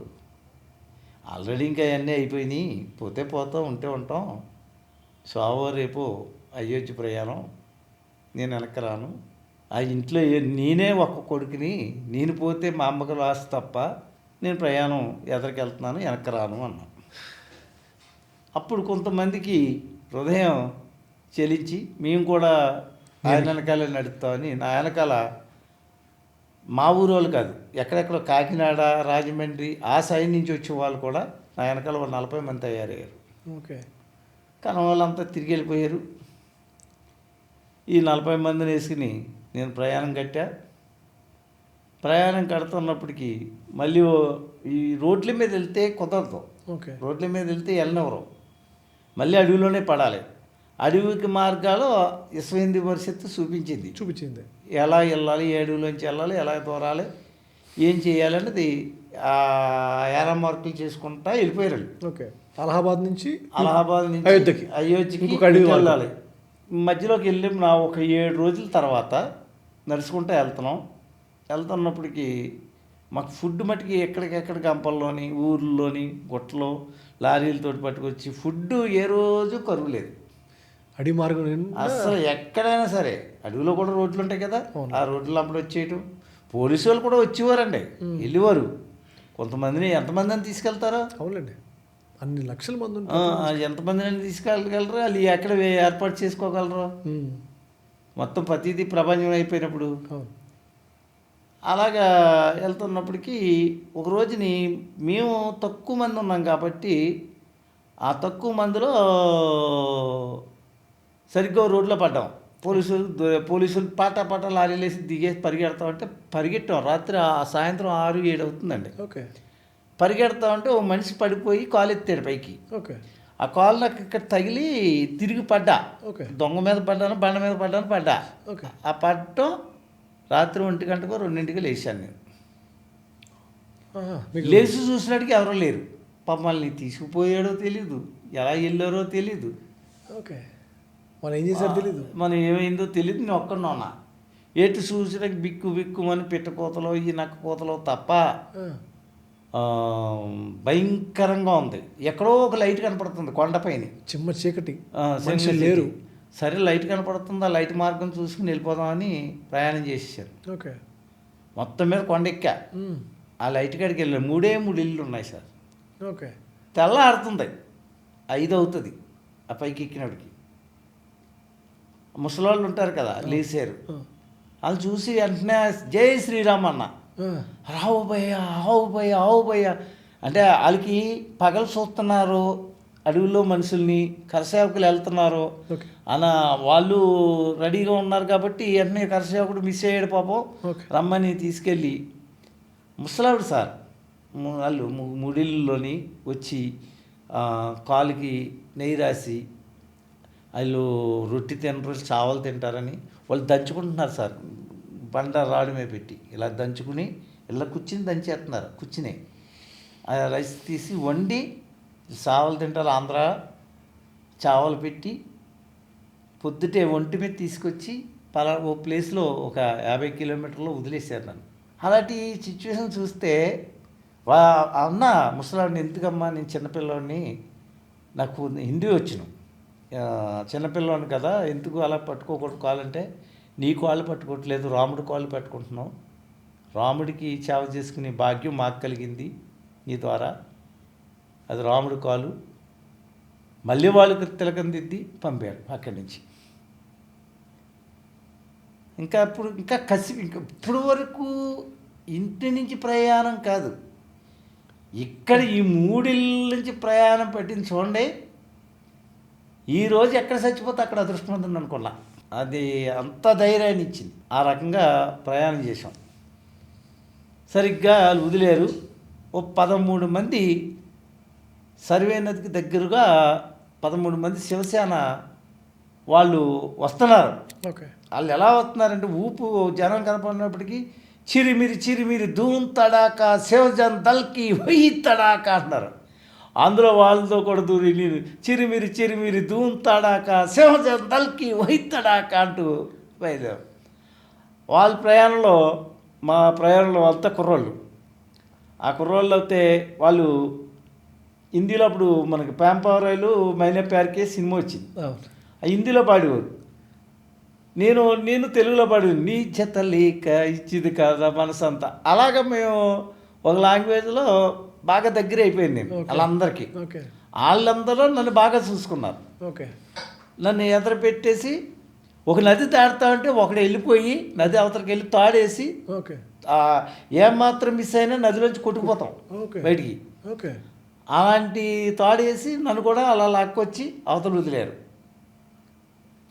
ఆల్రెడీ ఇంకా అవన్నీ అయిపోయినాయి, పోతే పోతాం, ఉంటే ఉంటాం. రేపు అయోధ్య ప్రయాణం, నేను వెనక్కి రాను. ఆ ఇంట్లో నేనే ఒక్క కొడుకుని, నేను పోతే మా అమ్మకు లాస్ తప్ప నేను ప్రయాణం ఎదరికి వెళ్తున్నాను, వెనక్కి రాను అన్నాను. అప్పుడు కొంతమందికి హృదయం చెలించి మేము కూడా ఆయన వెనకాలే నడుపుతామని, నా వెనకాల మా ఊరు వాళ్ళు కాదు, ఎక్కడెక్కడో కాకినాడ, రాజమండ్రి ఆ సైడ్ నుంచి వచ్చే వాళ్ళు కూడా నా వెనకాల 40 మంది తయారయ్యారు. ఓకే. కానీ వాళ్ళంతా తిరిగి వెళ్ళిపోయారు. ఈ 40 మందిని వేసుకుని నేను ప్రయాణం కట్టా. ప్రయాణం కడుతున్నప్పటికీ మళ్ళీ ఈ రోడ్ల మీద వెళ్తే కుదరదు. ఓకే. రోడ్ల మీద వెళ్తే వెళ్ళనివ్వరు, మళ్ళీ అడవిలోనే పడాలి. అడవికి మార్గాలు విశ్వ హిందూ పరిషత్తు చూపించింది ఎలా వెళ్ళాలి, ఏ అడవిలోంచి వెళ్ళాలి, ఎలా దూరాలి, ఏం చేయాలన్నది ఏరా మార్కులు చేసుకుంటా వెళ్ళిపోయారు. ఓకే. అలహాబాద్ నుంచి అయోధ్యకి వెళ్ళాలి. మధ్యలోకి వెళ్ళి నా ఒక 7 రోజుల తర్వాత నడుచుకుంటూ వెళ్తున్నప్పటికీ మాకు ఫుడ్ మట్టుకి ఎక్కడికెక్కడ గంపల్లోని, ఊర్లోని, గుట్టలో లారీలతో పట్టుకొచ్చి ఫుడ్ ఏ రోజు కరువు లేదు. అడవి మార్గం అసలు ఎక్కడైనా సరే, అడవిలో కూడా రోడ్లు ఉంటాయి కదా, ఆ రోడ్లు అప్పుడు వచ్చేయటం. పోలీసు వాళ్ళు కూడా వచ్చేవారండి, వెళ్ళేవారు. కొంతమందిని ఎంతమందిని తీసుకెళ్తారో. అవునండి, అన్ని లక్షల మంది ఎంతమందిని తీసుకెళ్ళగలరు, వాళ్ళు ఎక్కడ ఏర్పాటు చేసుకోగలరు. మొత్తం ప్రతిదీ ప్రపంచం అయిపోయినప్పుడు. అలాగా వెళ్తున్నప్పటికీ ఒక రోజుని మేము తక్కువ మంది ఉన్నాం కాబట్టి ఆ తక్కువ మందిలో సరిగ్గా రోడ్లో పడ్డాం. పోలీసులు పాట లారీలు వేసి దిగేసి పరిగెడతామంటే పరిగెట్టాం. రాత్రి సాయంత్రం 6-7 అవుతుందండి. ఓకే. పరిగెడతామంటే ఓ మనిషి పడిపోయి కాలు ఎత్తాడు పైకి. ఓకే. ఆ కాలు నాకు ఇక్కడ తగిలి తిరిగి పడ్డా. ఓకే. దొంగ మీద పడ్డాను, బండ మీద పడ్డా. ఓకే. ఆ పడటం రాత్రి 1 గంటకో 2 లేచాను నేను. లేచి చూసినట్టుగా ఎవరూ లేరు. మమ్మల్ని తీసుకుపోయాడో తెలీదు, ఎలా వెళ్ళారో తెలీదు, ఓకే. మనం ఏం చేశారో తెలీదు. మనం ఏమైందో తెలియదు. నేను ఒక్కడిని ఉన్నా. ఎటు చూసినా బిక్కు బిక్కుమని పిట్టకోతలో ఈ నక్క కోతలో తప్ప ఆ, భయంకరంగా ఉంది. ఎక్కడో ఒక లైట్ కనపడుతుంది కొండపైన. చిమ్మ చీకటి, మనుషులు మనుషులు లేరు. సరే లైట్ కనపడుతుంది, ఆ లైట్ మార్గం చూసుకుని వెళ్ళిపోదామని ప్రయాణం చేసేసారు. ఓకే. మొత్తం మీద కొండ ఎక్కా. ఆ లైట్ కాడికి వెళ్ళారు. 3 ఇళ్ళు ఉన్నాయి సార్. ఓకే. తెల్లారుతుంది, 5 అవుతుంది ఆ పైకి ఎక్కినప్పటికి. ముసలాళ్ళు ఉంటారు కదా, లేచారు. వాళ్ళు చూసి వెంటనే జై శ్రీరామ్ అన్న, రావు భయ్య, ఆవు భయ్య, ఆవు భయ్య అంటే వాళ్ళకి పగలు చూస్తున్నారు, అడవుల్లో మనుషుల్ని కరసేవకులు వెళ్తున్నారు ఓకే. అన్న వాళ్ళు రెడీగా ఉన్నారు కాబట్టి వెంటనే కరసేవకుడు మిస్ అయ్యాడు పాపం. రమ్మని తీసుకెళ్ళి ముసలావిడ సార్ వాళ్ళు 3 ఇళ్ళలోని వచ్చి కాలుకి నెయ్యి రాసి వాళ్ళు రొట్టె తినరు, చావలు తింటారని వాళ్ళు దంచుకుంటున్నారు సార్. బండ రాడు మీద పెట్టి ఇలా దంచుకుని ఇలా కూర్చుని దంచేస్తున్నారు. కూర్చుని ఆ రైస్ తీసి వండి చావలు తింటారు. ఆంధ్ర చావలు పెట్టి పొద్దుటే ఒంటి మీద తీసుకొచ్చి ఓ ప్లేస్లో ఒక 50 కిలోమీటర్లో వదిలేశారు నన్ను. అలాంటి సిచ్యువేషన్ చూస్తే అన్న ముసలాడిని, ఎందుకమ్మా నేను చిన్నపిల్లాడిని, నాకు హిందీ వచ్చును, చిన్నపిల్లాడిని కదా, ఎందుకు అలా పట్టుకోకూడదు కాలంటే, నీ కాళ్ళు పట్టుకోవట్లేదు, రాముడి కాళ్ళు పట్టుకుంటున్నావు, రాముడికి సేవ చేసుకునే భాగ్యం మాకు కలిగింది నీ ద్వారా, అది రాముడి కాలు. మళ్ళీ వాళ్ళకి తిలకం దిద్ది పంపారు అక్కడి నుంచి. ఇంకా ఇప్పుడు వరకు ఇంటి నుంచి ప్రయాణం కాదు, ఇక్కడ ఈ 3 ఇళ్ళ నుంచి ప్రయాణం పెట్టింది చూడండి. ఈరోజు ఎక్కడ చచ్చిపోతే అక్కడ అదృష్టవంతుని అనుకున్నా. అది అంత ధైర్యాన్ని ఇచ్చింది. ఆ రకంగా ప్రయాణం చేసాం. సరిగ్గా వాళ్ళు వదిలేరు. ఓ 13 మంది సర్వే నదికి దగ్గరగా 13 మంది శివసేన వాళ్ళు వస్తున్నారు. ఓకే. వాళ్ళు ఎలా వస్తున్నారంటే ఊపు జనం కనపడినప్పటికీ చిరిమిరి ధూమ్ తడాక శివజన్ దల్కి హొయ్యి తడాక అంటున్నారు. అందులో వాళ్ళతో కూడా దూరి నేను చిరిమిరి ధూమ్ తడాక శివజన్ దల్కి హొయ్యి తడాక అంటూ బయలుదేరు. వాళ్ళ ప్రయాణంలో మా ప్రయాణంలో అంతా కుర్రోళ్ళు. ఆ కుర్రోళ్ళు అయితే వాళ్ళు హిందీలో అప్పుడు మనకి ప్యాంపవరాయిలు మైనే ప్యార్కే సినిమా వచ్చింది, ఆ హిందీలో పాడేవారు. నేను తెలుగులో పాడి నీ జత లేక ఇచ్చింది కదా మనసంతా. అలాగ మేము ఒక లాంగ్వేజ్లో బాగా దగ్గర అయిపోయింది నేను వాళ్ళందరికీ. వాళ్ళందరూ నన్ను బాగా చూసుకున్నారు. ఓకే. నన్ను ఎదుర పెట్టేసి ఒక నది దాడుతా ఉంటే ఒకడు వెళ్ళిపోయి నది అవతలకి వెళ్ళి తాడేసి ఏమాత్రం మిస్ అయినా నదిలోంచి కొట్టుకుపోతాం బయటికి. అలాంటి తాడేసి నన్ను కూడా అలా లాక్కొచ్చి అవతల వదిలేరు.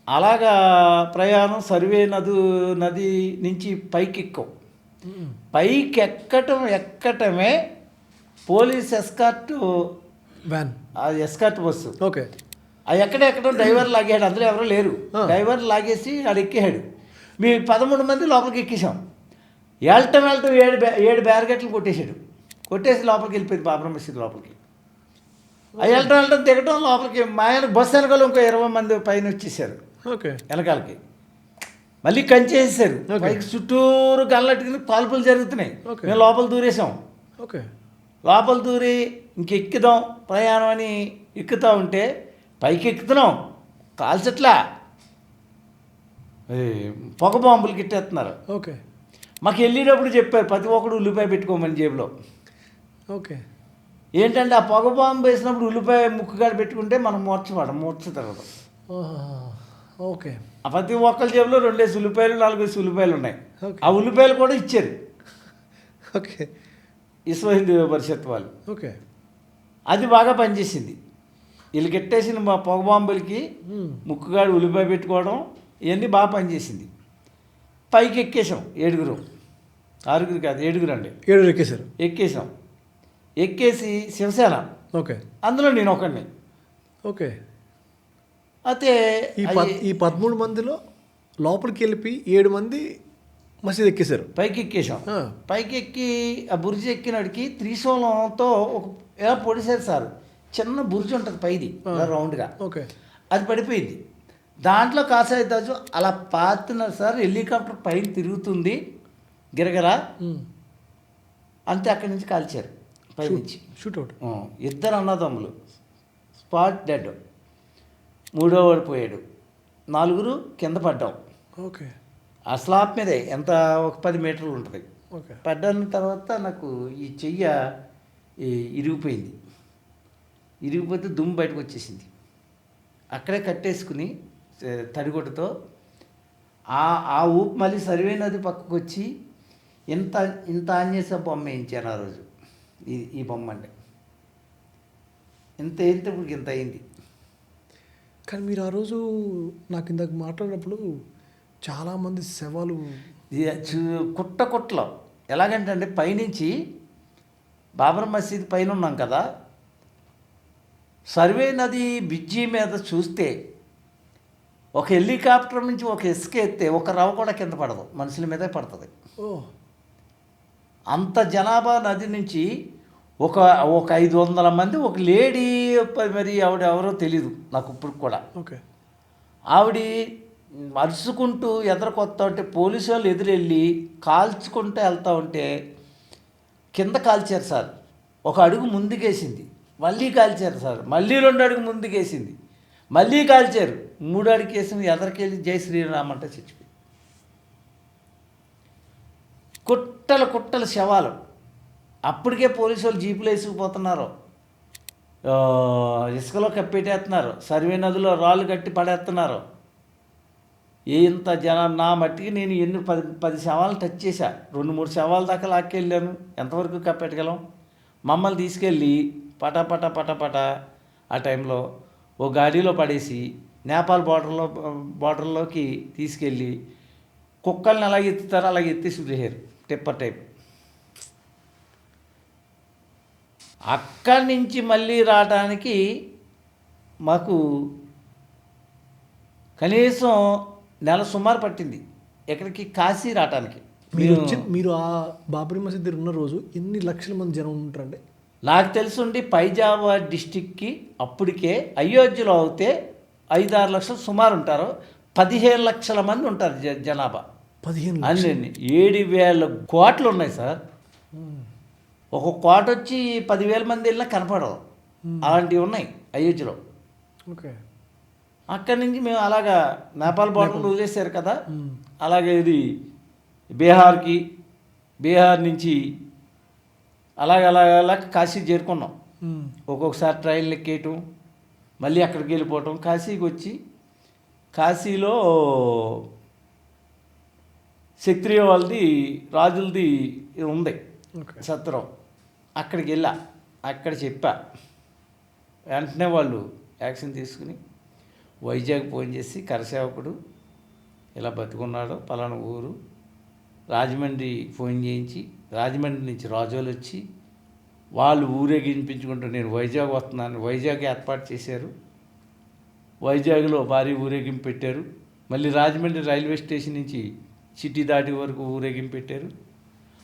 అలాగా ప్రయాణం సర్వే నది నుంచి పైకి ఎక్కాం. పైకి ఎక్కటమే police escort van, escort bus. Okay. అది ఎక్కడెక్కడో డ్రైవర్ లాగాడు, అందులో ఎవరో లేరు. డ్రైవర్ లాగేసి ఆడు ఎక్కేసాడు. మేము 13 మంది లోపలికి ఎక్కేసాం. వెళ్ళటం 7 బ్యారిగేట్లు కొట్టేసి లోపలికి వెళ్ళిపోయింది బాబురామ మసీదు లోపలికి. అది వెళ్ళటం దిగటం లోపలికి మా ఆయన బస్సు వెనకాల ఇంకో 20 మంది పైన వచ్చేసారు వెనకాలకి. మళ్ళీ కంచేసారు. పైకి చుట్టూరు గల్లట్టుకుని కాల్పులు జరుగుతున్నాయి. మేము లోపల దూరేసాం. లోపల దూరి ఇంకెక్కుదాం ప్రయాణం అని ఎక్కుతూ ఉంటే పైకి ఎక్కుతున్నాం, కాల్చట్లా, పొగ బాంబులు గిట్టేస్తున్నారు. మాకు వెళ్ళేటప్పుడు చెప్పారు ప్రతి ఒక్కడు ఉల్లిపాయ పెట్టుకోమని జేబులో. ఏంటంటే ఆ పొగ బాంబు వేసినప్పుడు ఉల్లిపాయ ముక్కుగాడ పెట్టుకుంటే మనం మూర్చ తర్వాత. ఆ ప్రతి ఒక్కరి జేబులో 2 ఉల్లిపాయలు 4 ఉల్లిపాయలు ఉన్నాయి. ఆ ఉల్లిపాయలు కూడా ఇచ్చారు విశ్వ హిందూ పరిషత్ వాళ్ళు. అది బాగా పనిచేసింది. వీళ్ళు గిట్టేసిన మా పొగ బాంబులకి ముక్కుగాడు ఉల్లిపాయ పెట్టుకోవడం ఇవన్నీ బాగా పనిచేసింది. పైకి ఎక్కేసాం 7 6 కాదు 7 అండి. 7 ఎక్కేసాం. ఎక్కేసి శివసేన, అందులో నేను ఒకడిని. అయితే ఈ 13 మందిలో లోపలికి వెళ్ళి 7 మంది మసీద్ ఎక్కేశారు. పైకి ఎక్కేసాం. ఆ. పైకి ఎక్కి ఆ బుర్జి ఎక్కినాడికి త్రిశూలంతో ఒక ఎలా పొడిసారు సార్. చిన్న బుర్జి ఉంటుంది పైది ఇలా రౌండ్గా, ఓకే. అది పడిపోయింది. దాంట్లో కాసాయి దాజు అలా పాతున్నారు సార్. హెలికాప్టర్ పైన తిరుగుతుంది గిరగిరా, అంతే. అక్కడి నుంచి కాల్చారు పైనుంచి. షూట్అవుట్. ఇద్దరు అన్నదమ్ములు స్పాట్ డెడ్, మూడో వాడు పోయాడు, 4 కింద పడ్డాం. ఓకే. ఆ స్లాబ్ మీదే ఎంత ఒక 10 మీటర్లు ఉంటుంది. ఓకే. పడ్డాన తర్వాత నాకు ఈ చెయ్య ఇరిగిపోయింది. ఇరిగిపోతే దుమ్ము బయటకు వచ్చేసింది. అక్కడే కట్టేసుకుని తడిగుడ్డతో ఆ ఊపు మళ్ళీ సర్వే నది పక్కకు వచ్చి ఇంత ఇంత ఆంజనేయ బొమ్మ వేయించాను ఆ రోజు. ఈ బొమ్మ అంటే ఇంత అయితే ఇప్పుడు ఇంత అయింది. కానీ మీరు ఆ రోజు నాకు ఇందాక మాట్లాడినప్పుడు చాలామంది శవాలు కుట్టలో ఎలాగంటే అండి, పైనుంచి బాబర్ మసీద్ పైన ఉన్నాం కదా, సర్వే నది బ్రిడ్జి మీద చూస్తే ఒక హెలికాప్టర్ నుంచి ఒక ఇసుక ఎత్తే ఒక రవ్వ కూడా కింద పడదు, మనుషుల మీదే పడుతుంది. ఓ, అంత జనాభా నది నుంచి ఒక 500 మంది, ఒక లేడీ, మరి ఆవిడ ఎవరో తెలీదు నాకు ఇప్పుడు కూడా. ఓకే. ఆవిడ అరుచుకుంటూ ఎదురుకొస్తా ఉంటే పోలీసు వాళ్ళు ఎదురెళ్ళి కాల్చుకుంటూ వెళ్తూ ఉంటే కింద కాల్చారు సార్. ఒక అడుగు ముందుకేసింది, మళ్ళీ కాల్చారు సార్. మళ్ళీ 2 అడుగు ముందుకేసింది, మళ్ళీ కాల్చారు. 3 అడుగు వేసింది, ఎదరికెళ్ళి జై శ్రీరామ్ అంటే చచ్చిపోయి. కుట్టలు శవాలు. అప్పటికే పోలీసు వాళ్ళు జీపులు వేసుకుపోతున్నారు, ఇసుకలో కప్పెట్టేస్తున్నారు, సర్వే నదిలో రాళ్ళు కట్టి పడేస్తున్నారు. ఇంత జనం నా మట్టికి నేను 10 శవాలు టచ్ చేశా. 2-3 శవాల దాకా లాక్కెళ్ళాను. ఎంతవరకు కప్పెట్టగలం? మమ్మల్ని తీసుకెళ్ళి పట ఆ టైంలో ఓ గాడిలో పడేసి నేపాల్ బార్డర్లోకి తీసుకెళ్ళి కుక్కల్ని అలాగే ఎత్తుతారో అలాగే ఎత్తేసి వదిలేశారు, టిప్పర్ టైప్. అక్కడి నుంచి మళ్ళీ రావడానికి మాకు కనీసం నెల సుమారు పట్టింది, ఎక్కడికి కాశీ రావడానికి. మీరు ఆ బాబ్రీ మసీద్ దగ్గర ఉన్న రోజు ఎన్ని లక్షల మంది జనం ఉంటారండి? నాకు తెలుసుండి పైజాబ్ డిస్టిక్కి అప్పటికే అయోధ్యలో అయితే 5-6 లక్షలు సుమారు ఉంటారు. 15 లక్షల మంది ఉంటారు జనాభా. 15 అన్నీ 7,000 కోట్లు ఉన్నాయి సార్. ఒక కోట వచ్చి 10,000 మంది వెళ్ళినా కనపడవు, అలాంటివి ఉన్నాయి అయోధ్యలో. ఓకే. అక్కడి నుంచి మేము అలాగా నేపాల్ బార్డర్లు వదిలేశారు కదా, అలాగే ఇది బీహార్ నుంచి అలాగ కాశీ చేరుకున్నాం. ఒక్కొక్కసారి ట్రైన్లు ఎక్కేయటం, మళ్ళీ అక్కడికి వెళ్ళిపోవటం. కాశీకి వచ్చి కాశీలో క్షత్రియ వాళ్ళది, రాజులది ఉంది సత్రం. అక్కడికి వెళ్ళా, అక్కడ చెప్పా. వెంటనే వాళ్ళు యాక్షన్ తీసుకుని వైజాగ్ ఫోన్ చేసి కరసేవకుడు ఇలా బతుకున్నాడు, పలానా ఊరు. రాజమండ్రి ఫోన్ చేయించి రాజమండ్రి నుంచి రాజోలు వచ్చి వాళ్ళు ఊరేగింపించుకుంటూ నేను వైజాగ్ వస్తున్నాను, వైజాగ్ ఏర్పాటు చేశారు. వైజాగ్లో భారీ ఊరేగింపు పెట్టారు. మళ్ళీ రాజమండ్రి రైల్వే స్టేషన్ నుంచి సిటీ దాటి వరకు ఊరేగింపు పెట్టారు.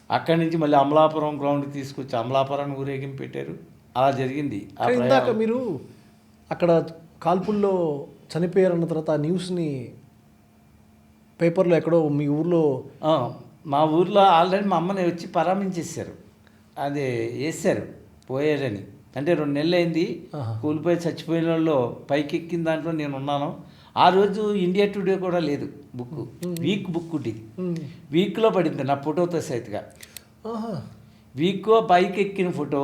అక్కడి నుంచి మళ్ళీ అమలాపురం గ్రౌండ్కి తీసుకొచ్చి అమలాపురాన్ని ఊరేగింపు పెట్టారు. అలా జరిగింది. ఇందాక మీరు అక్కడ కాల్పుల్లో చనిపోయారన్న తర్వాత ఆ న్యూస్ని పేపర్లో ఎక్కడో మీ ఊర్లో, మా ఊర్లో ఆల్రెడీ మా అమ్మని వచ్చి పరామర్శించేశారు. అది వేశారు పోయారని. అంటే 2 నెలలు అయింది కూలిపోయి చచ్చిపోయిన వాళ్ళు పైకి ఎక్కిన దాంట్లో నేను ఉన్నాను. ఆ రోజు ఇండియా టుడే కూడా లేదు, వీక్ బుక్ ఉండేది. వీక్లో పడింది నా ఫోటోతో సైతుగా. వీక్ బైక్ ఎక్కిన ఫోటో,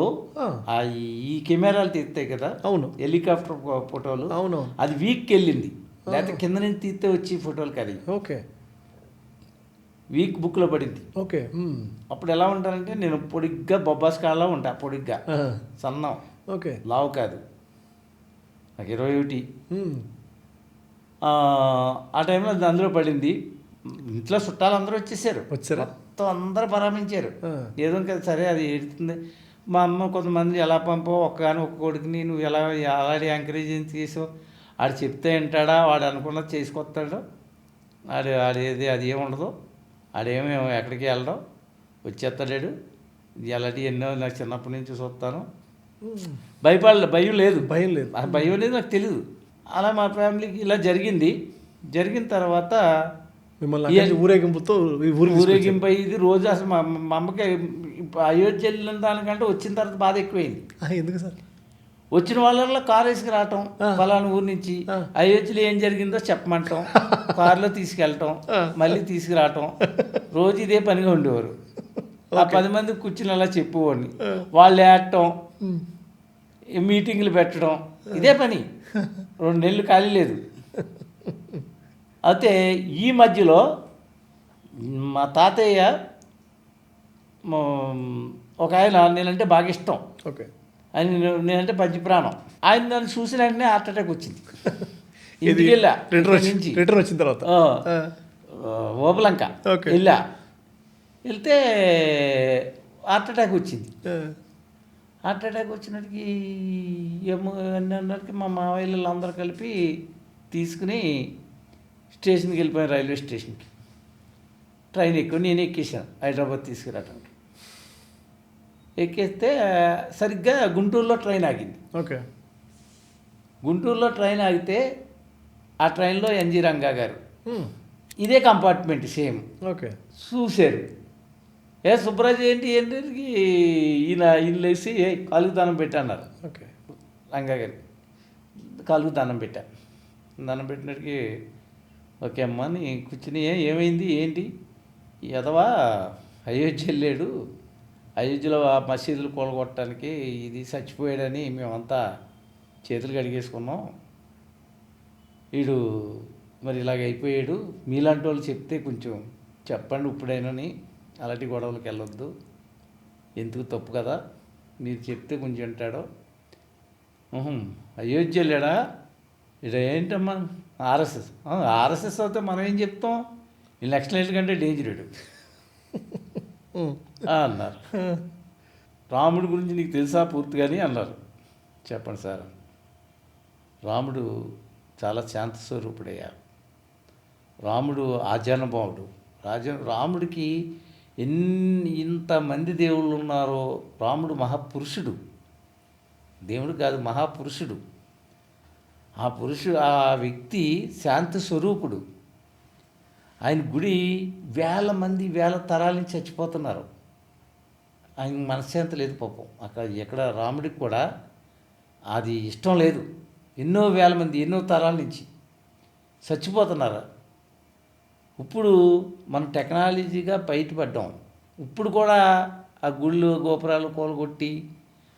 ఈ కెమెరాలు తీస్తాయి కదా, అవును, హెలికాప్టర్ ఫోటోలు, అవును, అది వీక్కి వెళ్ళింది. లేకపోతే కింద నుంచి తీస్తే వచ్చి ఫోటోలు కానీ. ఓకే. వీక్ బుక్లో పడింది. ఓకే. అప్పుడు ఎలా ఉంటానంటే నేను పొడిగ్గా బొబ్బాస్ కాళ్ళలో ఉంటా, పొడిగ్గా సన్నం. ఓకే. లావు కాదు, నాకు 21. ఆ టైంలో అందులో పడింది. ఇంట్లో చుట్టాలు అందరూ వచ్చేసారు, మొత్తం అందరూ పరామించారు. ఏదో కదా సరే అది ఏడుతుంది. మా అమ్మ కొంతమంది ఎలా పంపావు, ఒక్క కొడుకుని నువ్వు ఎలా అలాంటి ఎంకరేజ్ చేసావు, ఆడు చెప్తే వింటాడా, వాడు అనుకున్నది చేసుకొస్తాడు, ఆడేది అది ఏముండదు ఆడేమో ఎక్కడికి వెళ్ళడం, వచ్చేస్తాడాడు. ఇలాంటి ఎన్నో నాకు చిన్నప్పటి నుంచి చూస్తాను. భయం లేదు, భయం లేదు. ఆ భయం అనేది నాకు తెలియదు. అలా మా ఫ్యామిలీకి ఇలా జరిగింది. జరిగిన తర్వాత మిమ్మల్ని అక్కడి నుంచి ఊరేగింపుతో ఈ ఊరికి ఊరేగింపు అయ్యింది. రోజు అసలు మా అమ్మకి అయోధ్య వెళ్ళిన దానికంటే వచ్చిన తర్వాత బాధ ఎక్కువైంది. ఎందుకు సార్? వచ్చిన వాళ్ళలో కారు వేసుకు రావటం, పలానా ఊరి నుంచి అయోధ్యలో ఏం జరిగిందో చెప్పమంటాం, కారులో తీసుకెళ్ళటం, మళ్ళీ తీసుకురావటం, రోజు ఇదే పనిగా ఉండేవారు. ఆ 10 మంది కూర్చుని అలా చెప్పేవాడిని. వాళ్ళు ఏడటం, మీటింగ్లు పెట్టడం, ఇదే పని. 2 నెలలు ఖాళీ లేదు. అయితే ఈ మధ్యలో మా తాతయ్య ఒక ఆయన నేనంటే బాగా ఇష్టం. ఓకే. ఆయన నేనంటే పంచప్రాణం. ఆయన నన్ను చూసిన వెంటనే హార్ట్ అటాక్ వచ్చింది. ఇంటికి వెళ్ళా, రిటర్న్ వచ్చిన తర్వాత ఓపలంక వెళ్ళా. వెళ్తే హార్ట్ అటాక్ వచ్చింది. హార్ట్ అటాక్ వచ్చినట్టుకి ఏమో అన్నట్టుకి మా మావయ్యలు అందరూ కలిపి తీసుకుని స్టేషన్కి వెళ్ళిపోయాను, రైల్వే స్టేషన్కి. ట్రైన్ ఎక్కువ నేను ఎక్కేసాను హైదరాబాద్ తీసుకురావడానికి. ఎక్కేస్తే సరిగ్గా గుంటూరులో ట్రైన్ ఆగింది. ఓకే. గుంటూరులో ట్రైన్ ఆగితే ఆ ట్రైన్లో ఎన్జి రంగా గారు ఇదే కంపార్ట్మెంట్ సేమ్. ఓకే. చూశారు. సుబ్రాజ్ ఏంటి ఈయన లేచి కాలుకు దానం పెట్టన్నారు. ఓకే. రంగా గారికి కాలుకు దానం పెట్టా. దానం పెట్టినట్టుకి ఓకే అమ్మ నీ కూర్చుని ఏమైంది ఏంటి, ఎదవా అయోధ్య వెళ్ళాడు, అయోధ్యలో ఆ మసీదులు కూలగొట్టడానికి ఇది చచ్చిపోయాడని మేమంతా చేతులు కడిగేసుకున్నాం, వీడు మరి ఇలాగ అయిపోయాడు, మీలాంటి వాళ్ళు చెప్తే కొంచెం చెప్పండి ఇప్పుడైనాని, అలాంటి గొడవలకు వెళ్ళొద్దు, ఎందుకు తప్పు కదా, మీరు చెప్తే కొంచెం వింటాడు. అయోధ్య వెళ్ళాడా, ఇది ఏంటమ్మా ఆర్ఎస్ఎస్ అయితే మనం ఏం చెప్తాం, ఈ నక్సలైట్ కంటే డేంజరేడు అన్నారు. రాముడి గురించి నీకు తెలుసా పూర్తిగాని అన్నారు. చెప్పండి సార్. రాముడు చాలా శాంత స్వరూపుడయ్యా. రాముడు ఆజానుభావుడు. రాముడికి ఇంతమంది దేవుళ్ళు ఉన్నారో, రాముడు మహాపురుషుడు, దేవుడు కాదు మహాపురుషుడు. ఆ వ్యక్తి శాంతి స్వరూపుడు. ఆయన గుడి వేల మంది వేల తరాల నుంచి చచ్చిపోతున్నారు, ఆయన మనశ్శాంతి లేదు పాపం. ఎక్కడ రాముడికి కూడా అది ఇష్టం లేదు. ఎన్నో వేల మంది ఎన్నో తరాల నుంచి చచ్చిపోతున్నారు. ఇప్పుడు మనం టెక్నాలజీగా బయటపడ్డాం. ఇప్పుడు కూడా ఆ గుళ్ళు గోపురాలు కూలగొట్టి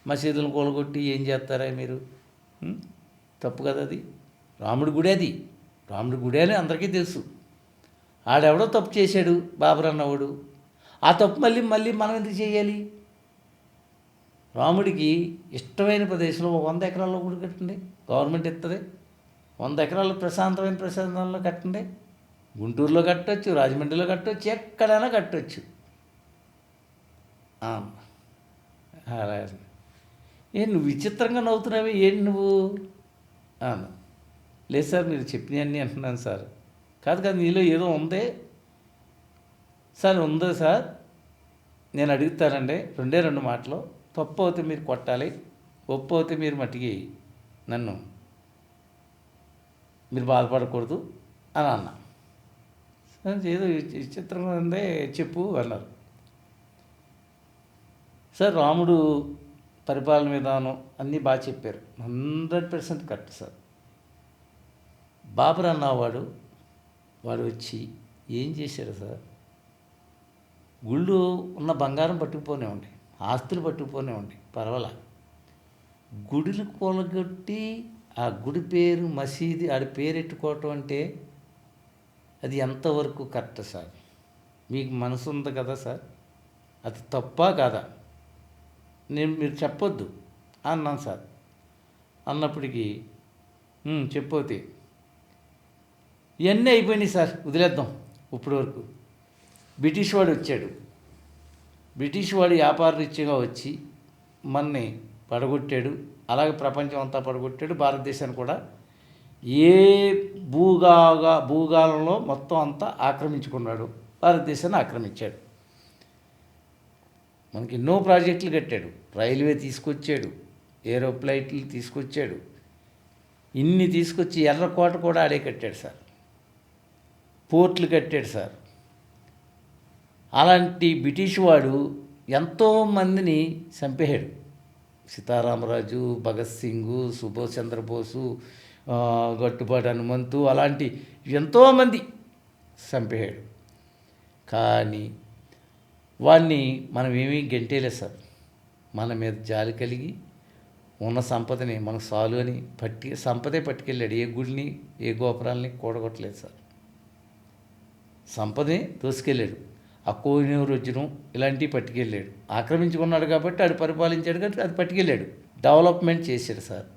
మసీదులు కూలగొట్టి ఏం చేస్తారా మీరు? తప్పు కదా అది. రాముడి గుడి అది, రాముడి గుడి అని అందరికీ తెలుసు. ఆడెవడో తప్పు చేశాడు బాబర్ అన్నవాడు, ఆ తప్పు మళ్ళీ మనం ఎందుకు చేయాలి? రాముడికి ఇష్టమైన ప్రదేశంలో 100 ఎకరాల్లో గుడి కట్టండి, గవర్నమెంట్ ఇస్తుంది. 100 ఎకరాల్లో ప్రశాంతంలో కట్టండి. గుంటూరులో కట్టవచ్చు, రాజమండ్రిలో కట్టవచ్చు, ఎక్కడైనా కట్టవచ్చు. అలా నువ్వు విచిత్రంగా నవ్వుతున్నావే ఏంటి నువ్వు? లేదు సార్ మీరు చెప్పినవన్నీ అంటున్నాను సార్. కాదు నీలో ఏదో ఉందే సార్. ఉందా సార్? నేను అడుగుతానండి 2 మాటలు. తప్పు అవుతే మీరు కొట్టాలి, ఒప్పు అవుతే మీరు మట్టికి నన్ను మీరు బాధపడకూడదు అని అన్నా. ఏదో విచిత్రంగా ఉందే చెప్పు అన్నారు. సార్ రాముడు పరిపాలన విధానం అన్నీ బాగా చెప్పారు, 100% కరెక్ట్ సార్. బాబర్ అన్నవాడు వచ్చి ఏం చేశారు సార్? గుళ్ళు ఉన్న బంగారం పట్టుకుపోనే ఉండి, ఆస్తులు పట్టుకుపోనే ఉండి పర్వాలా, గుడిని కూలగొట్టి ఆ గుడి పేరు మసీది ఆడి పేరు ఎట్టుకోవటం అంటే అది ఎంతవరకు కరెక్ట్ సార్? మీకు మనసు ఉంది కదా సార్, అది తప్పా కాదా? మీరు చెప్పొద్దు అన్నాను సార్. అన్నప్పటికీ చెప్పోతే ఇవన్నీ అయిపోయినాయి సార్, వదిలేద్దాం ఇప్పటి వరకు. బ్రిటిష్ వాడు వచ్చాడు. బ్రిటిష్ వాడు వ్యాపార రీత్యాగా వచ్చి మనని పడగొట్టాడు, అలాగే ప్రపంచం అంతా పడగొట్టాడు, భారతదేశాన్ని కూడా ఏ భూగాలంలో మొత్తం అంతా ఆక్రమించుకున్నాడు. భారతదేశాన్ని ఆక్రమించాడు. మనకి ఎన్నో ప్రాజెక్టులు కట్టాడు, రైల్వే తీసుకొచ్చాడు, ఏరోప్లైట్లు తీసుకొచ్చాడు, ఇన్ని తీసుకొచ్చి ఎర్రకోట కూడా ఆడే కట్టాడు సార్, పోర్ట్లు కట్టాడు సార్. అలాంటి బ్రిటిష్ వాడు ఎంతోమందిని చంపేశాడు. సీతారామరాజు, భగత్ సింగ్, సుభాష్ చంద్రబోసు, గట్టుపాటి హనుమంతు, అలాంటి ఎంతోమంది చంపేశాడు. కానీ వాడిని మనం ఏమీ గెంటేలేదు సార్. మన మీద జాలి కలిగి ఉన్న సంపదని మనకు సాలు అని సంపదే పట్టుకెళ్ళాడు. ఏ గుడిని ఏ గోపురాలని కూడగొట్టలేదు సార్. సంపదని దోసుకెళ్ళాడు. ఆ కోహినూరు వజ్రం ఇలాంటివి పట్టుకెళ్ళాడు. ఆక్రమించుకున్నాడు కాబట్టి ఆడు పరిపాలించాడు కాబట్టి అది పట్టుకెళ్ళాడు. డెవలప్మెంట్ చేశాడు సార్.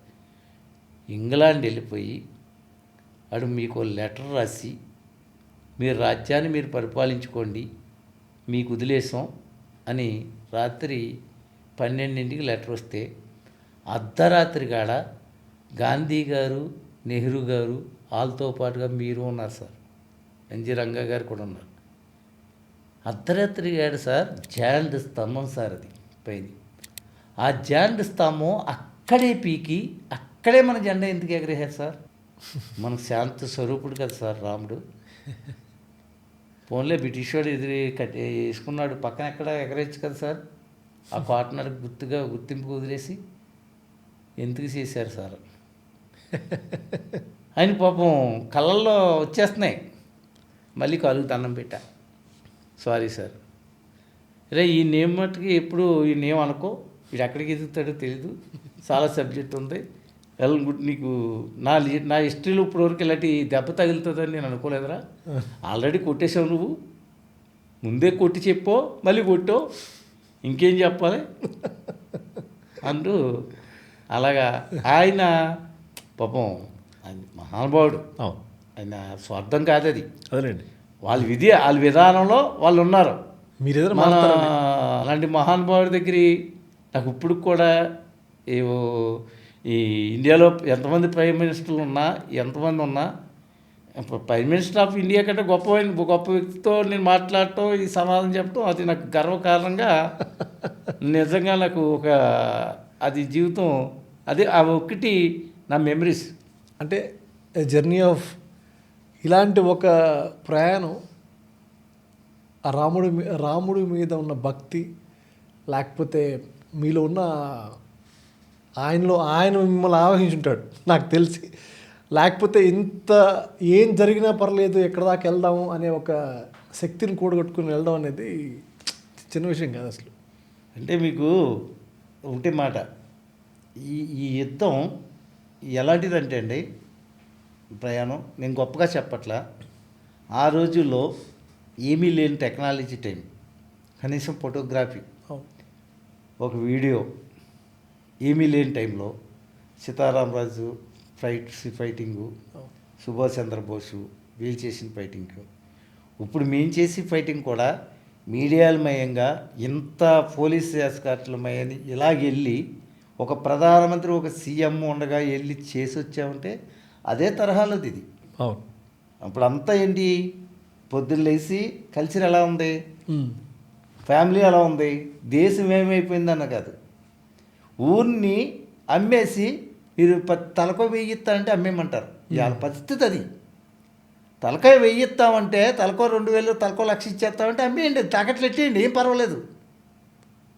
ఇంగ్లాండ్ వెళ్ళిపోయి ఆడు మీకు లెటర్ రాసి మీరు రాజ్యాన్ని మీరు పరిపాలించుకోండి, మీకు వదిలేసాం అని రాత్రి 12ంటికి లెటర్ వస్తే అర్ధరాత్రి కాడ గాంధీ గారు, నెహ్రూ గారు వాళ్ళతో పాటుగా మీరు ఉన్నారు సార్. ఎన్జి రంగా గారు కూడా ఉన్నారు. అర్ధరాత్రి గాడు సార్ జాయింట్ స్తంభం సార్ అది పైన. ఆ జాయింట్ స్తంభం అక్కడే పీకి అక్కడే మన జెండా ఎందుకు ఎగరేశారు సార్? మనకు శాంతి స్వరూపుడు కదా సార్ రాముడు. ఫోన్లే బ్రిటిష్ వాడు వేసుకున్నాడు, పక్కన ఎక్కడ ఎగరేచ్చు కదా సార్. ఆ కాటనర్ గుర్తింపు వదిలేసి ఎందుకు చేశారు సార్? ఆయన పాపం కళ్ళల్లో వచ్చేస్తున్నాయి. మళ్ళీ కాలుకి దండం పెట్టా, సారీ సార్. రే ఈ నేమ్ మట్టుకి ఎప్పుడు ఈ నేమ్ అనుకో, వీడు ఎక్కడికి ఎదుగుతాడో తెలీదు, చాలా సబ్జెక్ట్ ఉంది. నీకు నా హిస్టరీలో ఇప్పటివరకు ఇలాంటి దెబ్బ తగులుతుందని నేను అనుకోలేదురా. ఆల్రెడీ కొట్టేశావు నువ్వు, ముందే కొట్టి చెప్పో మళ్ళీ కొట్టో, ఇంకేం చెప్పాలి అంటూ అలాగా. ఆయన పాపం ఆయన మహానుభావుడు, ఆయన స్వార్థం కాదు అది, అదేనండి. వాళ్ళ విధి వాళ్ళ విధానంలో వాళ్ళు ఉన్నారు. మీరు మన అలాంటి మహానుభావుడి దగ్గర నాకు ఇప్పుడు కూడా ఏవో ఈ ఇండియాలో ఎంతమంది ప్రైమ్ మినిస్టర్లు ఉన్నా, ఎంతమంది ఉన్నా, ప్రైమ్ మినిస్టర్ ఆఫ్ ఇండియా కంటే గొప్ప వ్యక్తితో నేను మాట్లాడటం, ఈ సమాధానం చెప్పడం అది నాకు గర్వకారణంగా నిజంగా నాకు ఒక అది జీవితం, అది ఆ ఒక్కటి నా మెమరీస్. అంటే జర్నీ ఆఫ్ ఇలాంటి ఒక ప్రయాణం ఆ రాముడి మీద ఉన్న భక్తి, లేకపోతే మీలో ఉన్న ఆయన మిమ్మల్ని ఆవహించుంటాడు నాకు తెలిసి. లేకపోతే ఇంత ఏం జరిగినా పర్లేదు ఎక్కడ దాకా వెళ్దాము అనే ఒక శక్తిని కూడగట్టుకుని వెళ్ళడం అనేది చిన్న విషయం కాదు అసలు. అంటే మీకు ఒకటే మాట, ఈ యుద్ధం ఎలాంటిదంటే అండి, ప్రయాణం నేను గొప్పగా చెప్పట్లా. ఆ రోజుల్లో ఏమీ లేని టెక్నాలజీ టైం, కనీసం ఫోటోగ్రఫీ, ఒక వీడియో ఏమీ లేని టైంలో సీతారామరాజు ఫైటింగు, సుభాష్ చంద్రబోసు వీళ్ళు చేసిన ఫైటింగ్, ఇప్పుడు మేము చేసే ఫైటింగ్ కూడా మీడియాలమయంగా ఇంత పోలీస్ ఎస్కార్ట్లమయని ఇలాగెళ్ళి ఒక ప్రధానమంత్రి ఒక సీఎం ఉండగా వెళ్ళి చేసి వచ్చామంటే అదే తరహాలోది ఇది. అప్పుడు అంతా ఏంటి, పొద్దున్న లేచి కల్చర్ ఎలా ఉంది, ఫ్యామిలీ ఎలా ఉంది, దేశం ఏమైపోయిందన్న కాదు. ఊరిని అమ్మేసి మీరు తలకో వెయ్యిస్తానంటే అమ్మేయమంటారు. ఇవాళ పరిస్థితి అది. తలకాయ వెయ్యిస్తామంటే తలకో 2000, తలకో 1,00,000 ఇచ్చేస్తామంటే అమ్మేయండి, తాకట్లు ఎట్టేయండి, ఏం పర్వాలేదు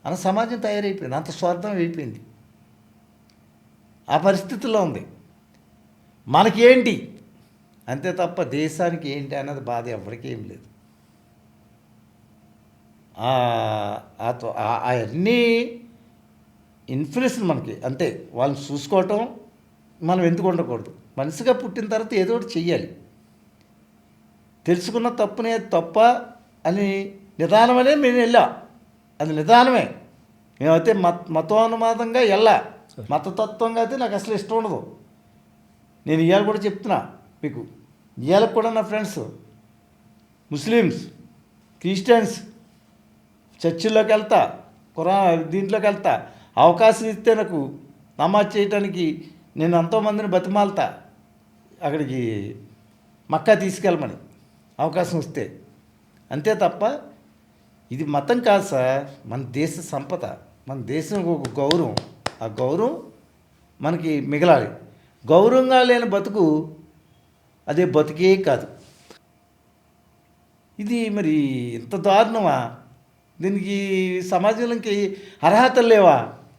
అన్న సమాజం తయారైపోయింది. అంత స్వార్థం అయిపోయింది. ఆ పరిస్థితుల్లో ఉంది. మనకేంటి అంతే తప్ప దేశానికి ఏంటి అన్నది బాధ ఎవరికీ ఏం లేదు. అవన్నీ ఇన్ఫ్లుయెన్స్ మనకి అంతే. వాళ్ళని చూసుకోవటం మనం ఎందుకు ఉండకూడదు. మనిషిగా పుట్టిన తర్వాత ఏదో ఒకటి చెయ్యాలి. తెలుసుకున్న తప్పునే తప్ప అని నిదానమనే మేము వెళ్ళాం. అది నిదానమే. మేమైతే మతోన్మాదంగా వెళ్ళా, మతతత్వంగా అయితే నాకు అసలు ఇష్టం ఉండదు. నేను ఇవాళ కూడా చెప్తున్నా మీకు, ఇవాళ కూడా నా ఫ్రెండ్స్ ముస్లిమ్స్, క్రిస్టియన్స్ చర్చిల్లోకి వెళ్తా, దీంట్లోకి వెళ్తా, అవకాశం ఇస్తే నాకు నమాజ్ చేయడానికి నేను ఎంతోమందిని బతిమాలతా అక్కడికి మక్కా తీసుకెళ్ళమని అవకాశం ఇస్తే. అంతే తప్ప ఇది మతం కాదు సార్, మన దేశ సంపద, మన దేశం ఒక గౌరవం. ఆ గౌరవం మనకి మిగలాలి. గౌరవంగా లేని బతుకు అదే బతుకే కాదు. ఇది మరి ఇంత దారుణమా? దీనికి సమాజంలోకి అర్హతలు లేవా?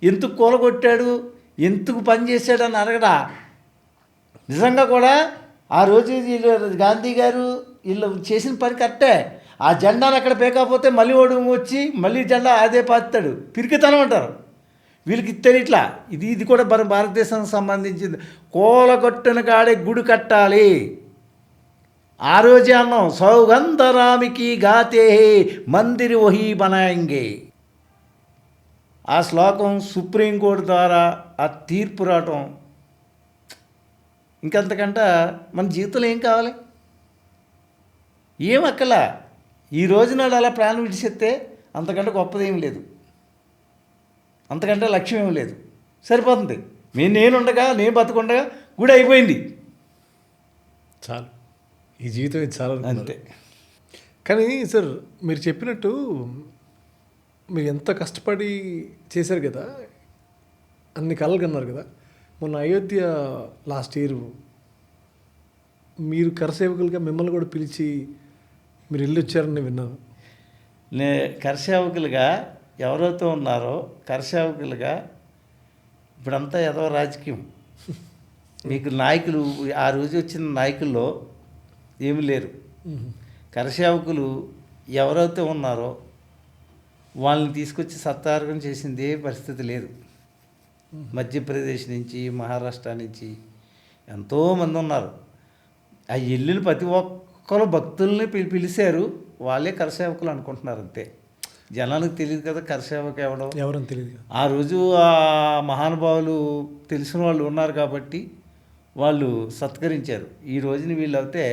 ఎందుకు కూలగొట్టాడు, ఎందుకు పని చేశాడని అడగడా? నిజంగా కూడా ఆ రోజు వీళ్ళు గాంధీ గారు వీళ్ళు చేసిన పని కరెక్టే. ఆ జెండాను అక్కడ పేకపోతే మళ్ళీ ఓడి వచ్చి మళ్ళీ జెండా అదే పాతాడు. పిరికితనం అంటారు. వీళ్ళకి తెలియట్లా. ఇది కూడా మన భారతదేశానికి సంబంధించింది. కూలగొట్టిన కాడే గుడి కట్టాలి. ఆ రోజే అన్నాం, సౌగంధరామికి గాతే మందిర్ వహీ బనాయంగే. ఆ శ్లోకం సుప్రీంకోర్టు ద్వారా ఆ తీర్పు రావటం, ఇంకంతకంట మన జీవితంలో ఏం కావాలి? ఏం అక్కలా. ఈ రోజు నాడు అలా ప్రాణం విడిచేస్తే అంతకంటే గొప్పదేం లేదు, అంతకంటే లక్ష్యం ఏం లేదు. సరిపోతుంది. నేనుండగా, నేను బతుకుండగా గుడి అయిపోయింది, చాలు. ఈ జీవితం ఇది చాలా అంతే. కానీ సార్, మీరు చెప్పినట్టు మీరు ఎంత కష్టపడి చేశారు కదా, అన్ని కళలు కన్నారు కదా. మొన్న అయోధ్య లాస్ట్ ఇయర్ మీరు కరసేవకులుగా మిమ్మల్ని కూడా పిలిచి మీరు వెళ్ళి వచ్చారని విన్నాను. కరసేవకులుగా ఎవరైతే ఉన్నారో కరసేవకులుగా ఇప్పుడంతా ఏదో రాజకీయం. మీకు నాయకులు, ఆ రోజు వచ్చిన నాయకుల్లో ఏమి లేరు. కరసేవకులు ఎవరైతే ఉన్నారో వాళ్ళని తీసుకొచ్చి సత్కారం చేసింది ఏ పరిస్థితి లేదు. మధ్యప్రదేశ్ నుంచి, మహారాష్ట్ర నుంచి ఎంతోమంది ఉన్నారు. ఆ ఇల్లుని ప్రతి ఒక్కరు భక్తుల్ని పిలిచారు. వాళ్ళే కరసేవకులు అనుకుంటున్నారు అంతే. జనానికి తెలియదు కదా కరసేవకు ఎవరని తెలియదు. ఆ రోజు ఆ మహానుభావులు తెలిసిన వాళ్ళు ఉన్నారు కాబట్టి వాళ్ళు సత్కరించారు. ఈ రోజున వీళ్ళు అయితే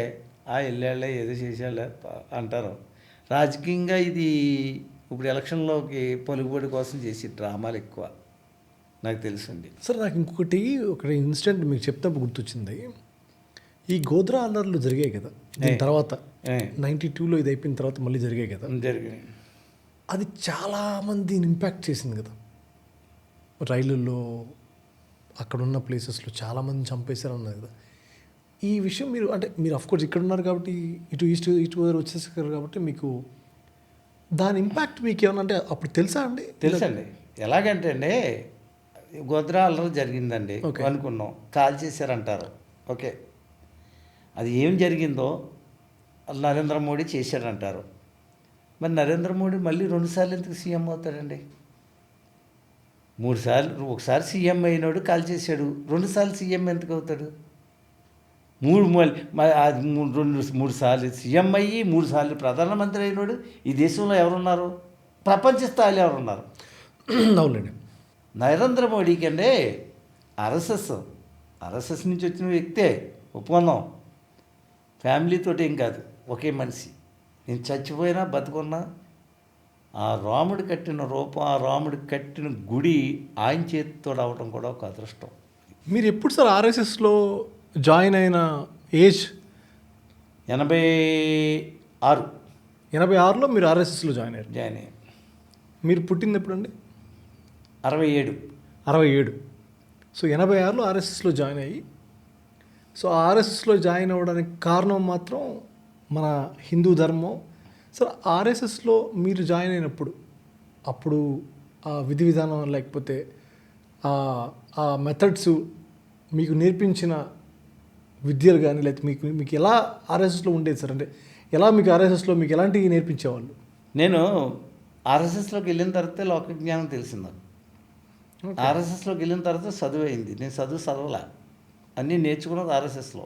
ఆ వెళ్ళాళ్ళే ఏదో చేసేళ్ళ అంటారు. రాజకీయంగా ఇది ఇప్పుడు ఎలక్షన్లోకి పలుకుబడి కోసం చేసి డ్రామాలు ఎక్కువ నాకు తెలుసండి. సార్, నాకు ఒక ఇన్సిడెంట్ మీకు చెప్తాప్పుడు గుర్తొచ్చింది. ఈ గోద్రా అల్లర్లు జరిగాయి కదా, దీని తర్వాత 92లో ఇది అయిపోయిన తర్వాత మళ్ళీ జరిగాయి కదా. జరిగాయి. అది చాలామందిని ఇంపాక్ట్ చేసింది కదా. రైలుల్లో అక్కడున్న ప్లేసెస్లో చాలామంది చంపేశారు అన్నారు కదా. ఈ విషయం మీరు అఫ్కోర్స్ ఇక్కడ ఉన్నారు కాబట్టి, ఈస్ట్ గోదావరి వచ్చేసారు కాబట్టి మీకు దాని ఇంపాక్ట్ మీకు ఏమన్నా అంటే అప్పుడు తెలుసా అండి? తెలుసండి. ఎలాగంటే అండి, గోద్రా అల్లరి జరిగిందండి అనుకున్నాం, కాల్ చేశారంటారు. ఓకే, అది ఏం జరిగిందో నరేంద్ర మోడీ చేశాడంటారు. మరి నరేంద్ర మోడీ మళ్ళీ 2 సార్లు ఎందుకు సీఎం అవుతాడండి? 3 సార్లు, ఒకసారి సీఎం అయినాడు, కాల్ చేశాడు. 2 సార్లు సీఎం ఎందుకు అవుతాడు? 3 సార్లు సీఎం అయ్యి 3 సార్లు ప్రధానమంత్రి అయినాడు. ఈ దేశంలో ఎవరున్నారు? ప్రపంచ స్థాయిలో ఎవరున్నారు? అవునండి. నరేంద్ర మోడీకి అండి ఆర్ఎస్ఎస్ నుంచి వచ్చిన వ్యక్తే, ఒప్పుకుందాం. ఫ్యామిలీతో ఏం కాదు, ఒకే మనిషి. నేను చచ్చిపోయినా బతుకున్నా ఆ రాముడు కట్టిన రూపం, ఆ రాముడు కట్టిన గుడి ఆయన చేతితో అవడం కూడా ఒక అదృష్టం. మీరు ఎప్పుడు సార్ ఆర్ఎస్ఎస్లో జాయిన్ అయిన ఏజ్? 86. 86లో మీరు ఆర్ఎస్ఎస్లో జాయిన్ అయ్యారు. మీరు పుట్టింది ఎప్పుడండి? 67. సో 86లో ఆర్ఎస్ఎస్లో జాయిన్ అయ్యి, సో ఆర్ఎస్ఎస్లో జాయిన్ అవ్వడానికి కారణం మాత్రం మన హిందూ ధర్మం. సో ఆర్ఎస్ఎస్లో మీరు జాయిన్ అయినప్పుడు అప్పుడు ఆ విధి విధానం లేకపోతే ఆ మెథడ్స్ మీకు నేర్పించిన విద్యలు కానీ లేకపోతే మీకు ఎలా ఆర్ఎస్ఎస్లో ఉండేది సార్? అంటే ఎలా మీకు ఆర్ఎస్ఎస్లో మీకు ఎలాంటివి నేర్పించేవాళ్ళు? నేను ఆర్ఎస్ఎస్లోకి వెళ్ళిన తర్వాత లోక జ్ఞానం తెలిసింది నాకు. ఆర్ఎస్ఎస్లోకి వెళ్ళిన తర్వాత చదువు అయింది. నేను చదవలే, అన్నీ నేర్చుకున్నది ఆర్ఎస్ఎస్లో.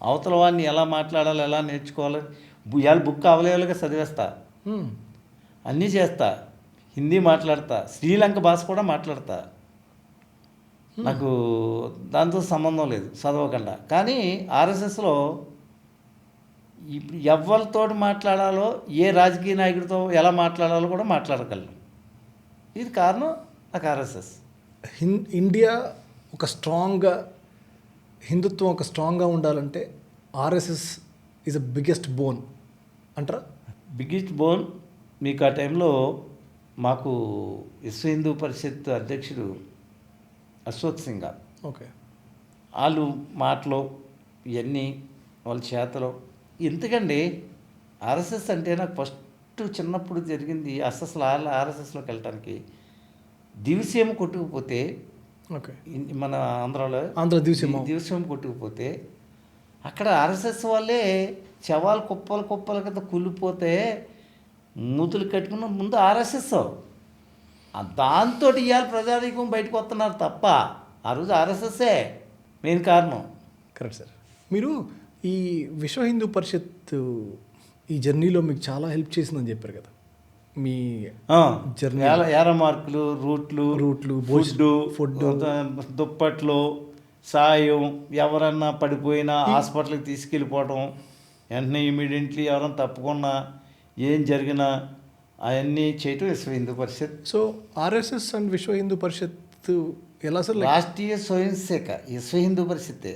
అవతల వాడిని ఎలా మాట్లాడాలి, ఎలా నేర్చుకోవాలి, ఇవాళ బుక్ అవలేవలుగా చదివేస్తా, అన్నీ చేస్తా. హిందీ మాట్లాడతా, శ్రీలంక భాష కూడా మాట్లాడతా. నాకు దాంతో సంబంధం లేదు చదవకుండా. కానీ ఆర్ఎస్ఎస్లో ఎవరితో మాట్లాడాలో, ఏ రాజకీయ నాయకుడితో ఎలా మాట్లాడాలో కూడా మాట్లాడగలను. ఇది కారణం నాకు ఆర్ఎస్ఎస్. ఇండియా ఒక స్ట్రాంగ్గా, హిందుత్వం ఒక స్ట్రాంగ్గా ఉండాలంటే RSS is the biggest bone అంటారా? బిగ్గెస్ట్ బోన్ మీకు ఆ టైంలో మాకు విశ్వ హిందూ పరిషత్ అధ్యక్షుడు అశ్వత్ సింగ్ గారు, ఓకే. వాళ్ళు మాటలు ఇవన్నీ వాళ్ళ చేతలో ఎందుకండి ఆర్ఎస్ఎస్ అంటే నాకు ఫస్ట్ చిన్నప్పుడు జరిగింది అసలు ఆర్ఎస్ఎస్లోకి వెళ్ళటానికి దివిసీమ కొట్టుకుపోతే ఓకే. మన ఆంధ్రాలో ఆంధ్ర దివిసీమ. దివిసీమ కొట్టుకుపోతే అక్కడ ఆర్ఎస్ఎస్ వాళ్ళే శవాలు కుప్పల కింద కూలిపోతే మూతులు కట్టుకున్న ముందు ఆర్ఎస్ఎస్ దాంతో ఇవాళ ప్రజానీకం బయటకు వస్తున్నారు తప్ప ఆ రోజు ఆర్ఎస్ఎస్ఏ మెయిన్ కారణం. Correct sir. మీరు ఈ విశ్వ హిందూ పరిషత్ ఈ జర్నీలో మీకు చాలా హెల్ప్ చేసిందని చెప్పారు కదా, మీ జర్నీ. ఏర మార్కులు, రూట్లు, ఫుడ్, దుప్పట్లు, సాయం, ఎవరన్నా పడిపోయినా హాస్పిటల్కి తీసుకెళ్ళిపోవడం, వెంటనే ఇమీడియట్లీ ఎవరైనా తప్పకుండా ఏం జరిగినా అవన్నీ చేయటం విశ్వ Hindu Parishad. So RSS and విశ్వ హిందూ పరిషత్ ఎలా సార్? రాష్ట్రీయ స్వయం సేవక విశ్వ హిందూ పరిషత్.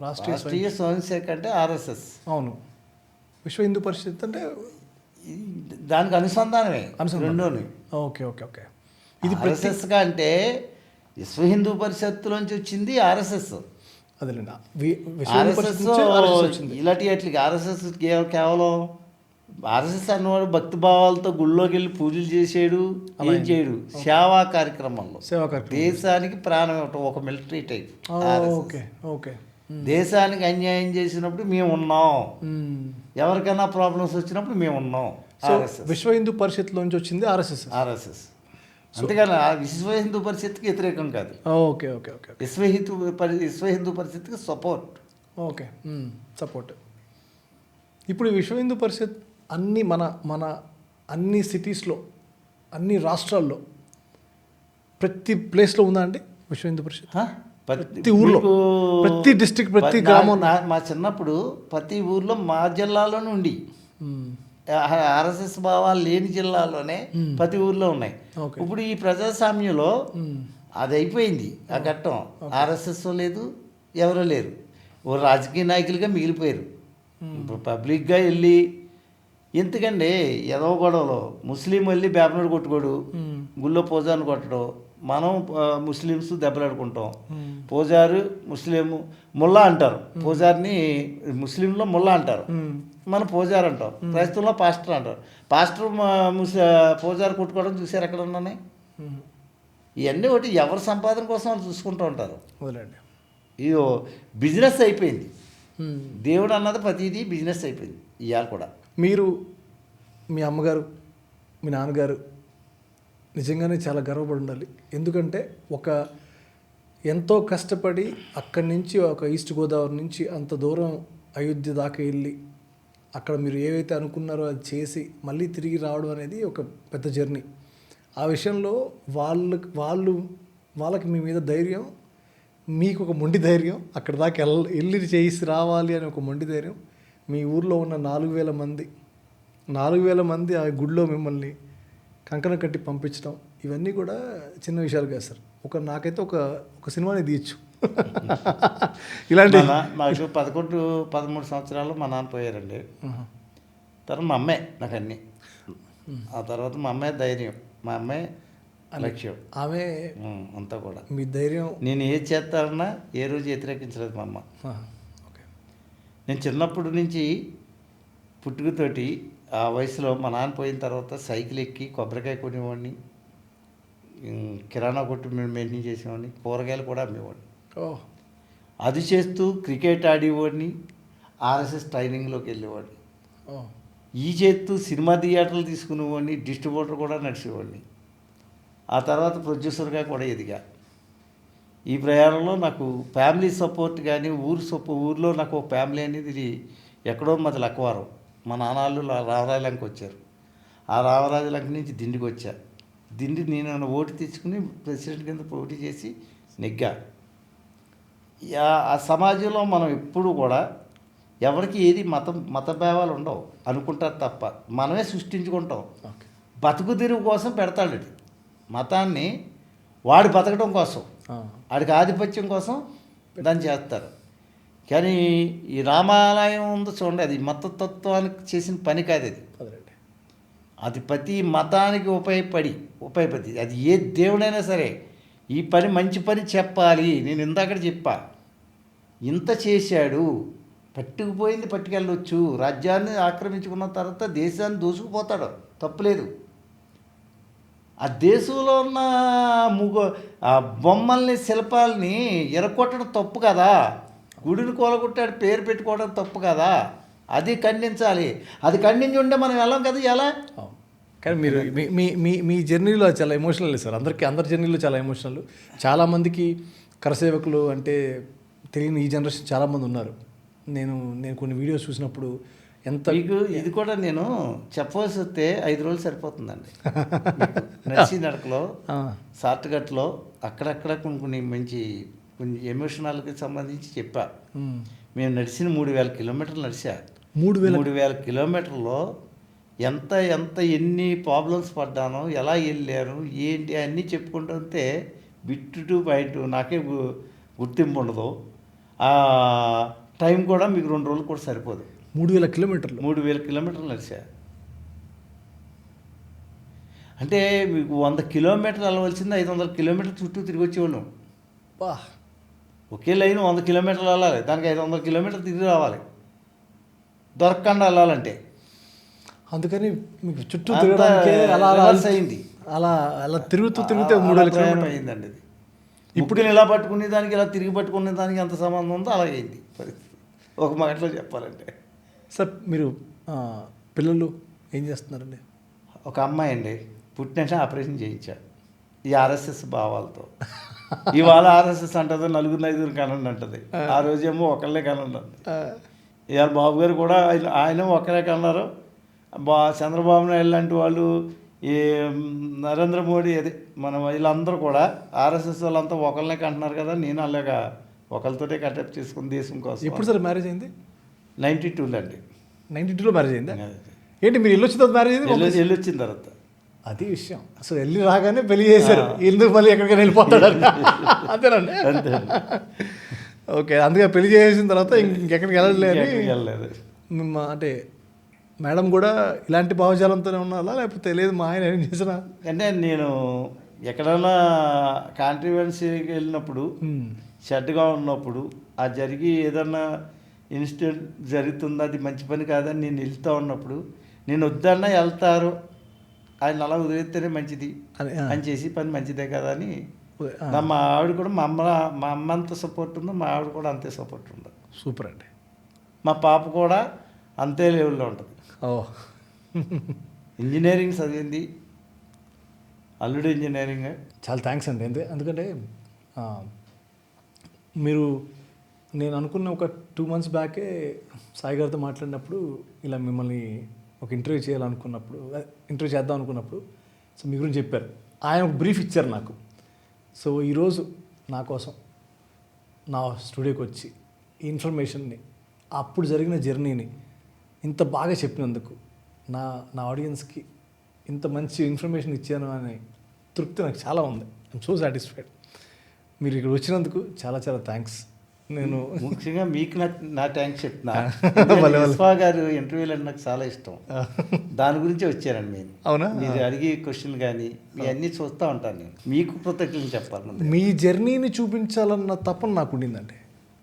రాష్ట్రీయ స్వయం సేవక అంటే ఆర్ఎస్ఎస్. అవును. విశ్వ హిందూ పరిషత్ అంటే దానికి అనుసంధానమే రెండోని. Okay okay okay. ఇది ఆర్ఎస్ఎస్గా అంటే విశ్వ హిందూ పరిషత్తులోంచి వచ్చింది ఆర్ఎస్ఎస్. అదేలేండి. ఇలాంటి వాటికి ఆర్ఎస్ఎస్ కేవలం ఆర్ఎస్ఎస్ అన్నవాడు భక్తి భావాలతో గుళ్ళోకి వెళ్ళి పూజలు చేసాడు, ఏం చేయడు, సేవా కార్యక్రమంలో దేశానికి ప్రాణం ఇవ్వటం, ఒక మిలిటరీ టైప్. Okay okay. దేశానికి అన్యాయం చేసినప్పుడు మేము ఉన్నాం, ఎవరికైనా ప్రాబ్లమ్స్ వచ్చినప్పుడు మేము ఉన్నాం. విశ్వ హిందూ పరిషత్లోంచి వచ్చింది ఆర్ఎస్ఎస్. అంతేగాని విశ్వ హిందూ పరిషత్కి వ్యతిరేకం కాదు. Okay okay okay. విశ్వ హిందూ పరిషత్కి సపోర్ట్. Okay, support. ఇప్పుడు విశ్వ హిందూ పరిషత్ అన్ని మన అన్ని సిటీస్లో, అన్ని రాష్ట్రాల్లో, ప్రతి ప్లేస్లో ఉందా అండి విశ్వ హిందూ పరిషత్? ప్రతి ఊర్లో, ప్రతి డిస్ట్రిక్ట్, ప్రతి గ్రామం. మా చిన్నప్పుడు ప్రతి ఊర్లో మా జిల్లాలోనే ఉండి ఆర్ఎస్ఎస్ భావాలు లేని జిల్లాలోనే ప్రతి ఊర్లో ఉన్నాయి. ఇప్పుడు ఈ ప్రజాస్వామ్యంలో అది అయిపోయింది ఆ ఘట్టం. ఆర్ఎస్ఎస్ లేదు, ఎవరో లేరు, ఓ రాజకీయ నాయకులుగా మిగిలిపోయారు. ఇప్పుడు పబ్లిక్గా వెళ్ళి ఎందుకండి ఏదో గొడవలో ముస్లిం వెళ్ళి బేపనాడు కొట్టుకోడు, గుళ్ళో పూజారిని కొట్టడం, మనం ముస్లిమ్స్ దెబ్బలాడుకుంటాం. పూజారు ముస్లిం ముల్లా అంటారు, పూజారిని ముస్లింలో ముల్లా అంటారు, మనం పూజారి అంటాం, క్రైస్తవులో పాస్టర్ అంటారు. పాస్టర్ పూజారి కొట్టుకోవడం చూసారు ఎక్కడ ఉన్నాయి? ఇవన్నీ ఒకటి ఎవరి సంపాదన కోసం వాళ్ళు చూసుకుంటూ ఉంటారు. ఇది బిజినెస్ అయిపోయింది. దేవుడు అన్నది ప్రతిదీ బిజినెస్ అయిపోయింది ఇవాళ కూడా. మీరు, మీ అమ్మగారు, మీ నాన్నగారు నిజంగానే చాలా గర్వపడి ఉండాలి. ఎందుకంటే ఎంతో కష్టపడి అక్కడి నుంచి ఒక ఈస్ట్ గోదావరి నుంచి అంత దూరం అయోధ్య దాకా వెళ్ళి అక్కడ మీరు ఏవైతే అనుకున్నారో అది చేసి మళ్ళీ తిరిగి రావడం అనేది ఒక పెద్ద జర్నీ. ఆ విషయంలో వాళ్ళకి మీ మీద ధైర్యం, మీకు ఒక మొండి ధైర్యం, అక్కడ దాకా వెళ్ళి చేసి రావాలి అని ఒక మొండి ధైర్యం. మీ ఊర్లో ఉన్న 4,000 మంది ఆ గుడిలో మిమ్మల్ని కంకణం కట్టి పంపించడం, ఇవన్నీ కూడా చిన్న విషయాలు కాదు సార్. నాకైతే ఒక సినిమాని తీయచ్చు ఇలాంటి. నాకు 11-13 సంవత్సరాలు మా నాన్న పోయారండి. తర్వాత మా అమ్మే నాకు అన్నీ. ఆ తర్వాత మా అమ్మాయి ధైర్యం, మా అమ్మాయి లక్ష్యం, ఆమె అంతా కూడా. మీ ధైర్యం. నేను ఏది చేస్తానన్నా ఏ రోజు వ్యతిరేకించలేదు మా అమ్మ. ఓకే. నేను చిన్నప్పటి నుంచి పుట్టుకతోటి ఆ వయసులో మా నాన్న పోయిన తర్వాత సైకిల్ ఎక్కి కొబ్బరికాయ కొనేవాడిని, కిరాణా కొట్టు మెయింటైన్ చేసేవాడిని, కూరగాయలు కూడా అమ్మేవాడిని. అది చేస్తూ క్రికెట్ ఆడేవాడిని, ఆర్ఎస్ఎస్ ట్రైనింగ్లోకి వెళ్ళేవాడిని. ఈ చేస్తూ సినిమా థియేటర్లు తీసుకునేవాడిని, డిస్ట్రిబ్యూటర్ కూడా నడిచేవాడిని. ఆ తర్వాత ప్రొడ్యూసర్గా కూడా ఎదిగా. ఈ ప్రయాణంలో నాకు ఫ్యామిలీ సపోర్ట్ కానీ ఊర్లో నాకు ఒక ఫ్యామిలీ అనేది ఎక్కడో మాది లక్కవారం. మా నాన్నలు రామరాజలంక వచ్చారు. ఆ రామరాజలంక నుంచి దిండికి వచ్చా. నేను ఓటు తెచ్చుకుని ప్రెసిడెంట్ కింద పోటీ చేసి నెగ్గా. ఆ సమాజంలో మనం ఎప్పుడు కూడా ఎవరికి ఏది మత భావాలు ఉండవు అనుకుంటారు తప్ప మనమే సృష్టించుకుంటాం. బతుకు తెరువు కోసం పెడతాడు అది మతాన్ని, వాడు బతకడం కోసం, వాడికి ఆధిపత్యం కోసం దాన్ని చేస్తారు. కానీ ఈ రామాలయం ఉంది చూడండి, అది మతతత్వానికి చేసిన పని కాదు అది. అదేనండి. అది ప్రతి మతానికి ఉపయోగపడి అది ఏ దేవుడైనా సరే ఈ పని మంచి పని చెప్పాలి. నేను ఇందాక చెప్పా, ఇంత చేశాడు, పట్టుకుపోయింది పట్టుకెళ్ళొచ్చు, రాజ్యాన్ని ఆక్రమించుకున్న తర్వాత దేశాన్ని దూసుకుపోతాడు, తప్పులేదు. ఆ దేశంలో ఉన్న ఆ బొమ్మల్ని శిల్పాలని ఎరగొట్టడం తప్పు కదా, గుడిని కూలగొట్టాడు పేరు పెట్టుకోవడం తప్పు కదా, అది ఖండించాలి. అది ఖండించి ఉంటే మనం వెళ్ళాం కదా ఎలా. కానీ మీరు మీ జర్నీలో చాలా ఎమోషనల్ సార్. అందరి జర్నీలో చాలా ఎమోషనల్. చాలామందికి కరసేవకులు అంటే తెలియని ఈ జనరేషన్ చాలామంది ఉన్నారు. నేను కొన్ని వీడియోస్ చూసినప్పుడు ఎంత మీకు ఇది కూడా నేను చెప్పవలసి వస్తే 5 రోజులు సరిపోతుందండి. నర్సీ నడకలో షార్ట్కట్లో అక్కడక్కడ కొన్ని ఎమోషనల్కి సంబంధించి చెప్పా. మేము నడిచిన 3000 కిలోమీటర్లు నడిచా. 3000 కిలోమీటర్లో ఎంత ఎన్ని ప్రాబ్లమ్స్ పడ్డానో, ఎలా వెళ్ళాను ఏంటి అన్నీ చెప్పుకుంటుంటే బిట్టు టు బయట నాకే గుర్తింపు ఉండదు. ఆ టైం కూడా మీకు 2 రోజులు కూడా సరిపోదు. 3000 కిలోమీటర్లు 3000 కిలోమీటర్లు నడిచా. అంటే మీకు 100 కిలోమీటర్లు వెళ్ళవలసింది 500 కిలోమీటర్లు చుట్టూ తిరిగి వచ్చేవాళ్ళం. బా, ఒకే లైన్ 100 కిలోమీటర్లు వెళ్ళాలి, దానికి 500 కిలోమీటర్లు తిరిగి రావాలి దొరకకుండా వెళ్ళాలంటే. అందుకని మీకు చుట్టూ తిరగడానికి అలా అయింది. అలా తిరుగుతూ 3000 కిలోమీటర్లు అయిందండి. అది ఇప్పుడు ఇలా పట్టుకునే దానికి ఇలా తిరిగి పట్టుకునే దానికి ఎంత సంబంధం ఉందో అలాగైంది పరిస్థితి, ఒక మాటలో చెప్పాలంటే. సార్ మీరు పిల్లలు ఏం చేస్తున్నారండి? ఒక అమ్మాయి అండి, పుట్టిన ఆపరేషన్ చేయించాడు ఈ ఆర్ఎస్ఎస్ భావాలతో. ఇవాళ ఆర్ఎస్ఎస్ అంటుంది, 4-5 కనండి అంటుంది. ఆ రోజేమో ఒకళ్ళే కనండి. ఇవాళ బాబు గారు కూడా ఆయన ఒకరే కన్నారు. చంద్రబాబు నాయుడు లాంటి వాళ్ళు, ఈ నరేంద్ర మోడీ, అదే మనం వీళ్ళందరూ కూడా ఆర్ఎస్ఎస్ వాళ్ళంతా ఒకళ్ళనే కంటున్నారు కదా. నేను అలాగా ఒకరితోటే కటప్ చేసుకుని దేశం కోసం. ఎప్పుడు సార్ మ్యారేజ్ అయింది? 92లో అండి. 92లో మ్యారేజ్ అయిందా? ఏంటి మీరు వెళ్ళొచ్చిన తర్వాత మ్యారేజ్ అయింది? వెళ్ళొచ్చిన తర్వాత అది విషయం. అసలు వెళ్ళి రాగానే పెళ్లి చేశారు. ఎందుకు మళ్ళీ ఎక్కడికైనా వెళ్ళిపోతాడు అంతేనండి. అంతే. ఓకే, అందుకే పెళ్లి చేసిన తర్వాత ఇంకెక్కడికి వెళ్ళలేదు. అంటే మేడం కూడా ఇలాంటి భావజాలంతోనే ఉన్నారా, లేకపోతే లేదు మా ఆయన ఏం చేసినా? అంటే నేను ఎక్కడైనా కాంట్రిబ్యూన్సీకి వెళ్ళినప్పుడు, షెడ్గా ఉన్నప్పుడు, ఆ జరిగి ఏదన్నా ఇన్సిడెంట్ జరుగుతుంది, అది మంచి పని కాదని నేను వెళ్తూ ఉన్నప్పుడు, నేను వద్దన్నా వెళ్తారు, ఆయన అలా వదిలేస్తేనే మంచిది అని చేసి పని మంచిదే కదా అని. మా ఆవిడ కూడా మా అమ్మ అంత సపోర్ట్ ఉందో, మా ఆవిడ కూడా అంతే సపోర్ట్ ఉంది. సూపర్ అండి. మా పాప కూడా అంతే లెవెల్లో ఉంటుంది. ఇంజనీరింగ్ చదివింది, అల్లుడు ఇంజనీరింగ్. చాలా థ్యాంక్స్ అండి. ఎందుకంటే మీరు, నేను అనుకున్న ఒక 2 months బ్యాకే సాయి గారితో మాట్లాడినప్పుడు, ఇలా మిమ్మల్ని ఒక ఇంటర్వ్యూ చేద్దాం అనుకున్నప్పుడు సో మీ గురించి చెప్పారు. ఆయన ఒక బ్రీఫ్ ఇచ్చారు నాకు. సో ఈరోజు నా కోసం నా స్టూడియోకి వచ్చి ఈ ఇన్ఫర్మేషన్ని, అప్పుడు జరిగిన జర్నీని ఇంత బాగా చెప్పినందుకు, నా ఆడియన్స్కి ఇంత మంచి ఇన్ఫర్మేషన్ ఇచ్చాను అనే తృప్తి నాకు చాలా ఉంది. I'm so satisfied. మీరు ఇక్కడ వచ్చినందుకు చాలా చాలా థ్యాంక్స్. నేను ముఖ్యంగా మీకు నా థ్యాంక్స్ చెప్తున్నా. విశ్వా గారు ఇంటర్వ్యూలు అంటే నాకు చాలా ఇష్టం. దాని గురించి వచ్చానండి నేను. అవునా? మీరు అడిగే క్వశ్చన్లు కానీ ఇవన్నీ చూస్తూ ఉంటాను నేను. మీకు కృతజ్ఞతలు చెప్పాలి. మీ జర్నీని చూపించాలన్న తపన నాకు ఉండిందండి.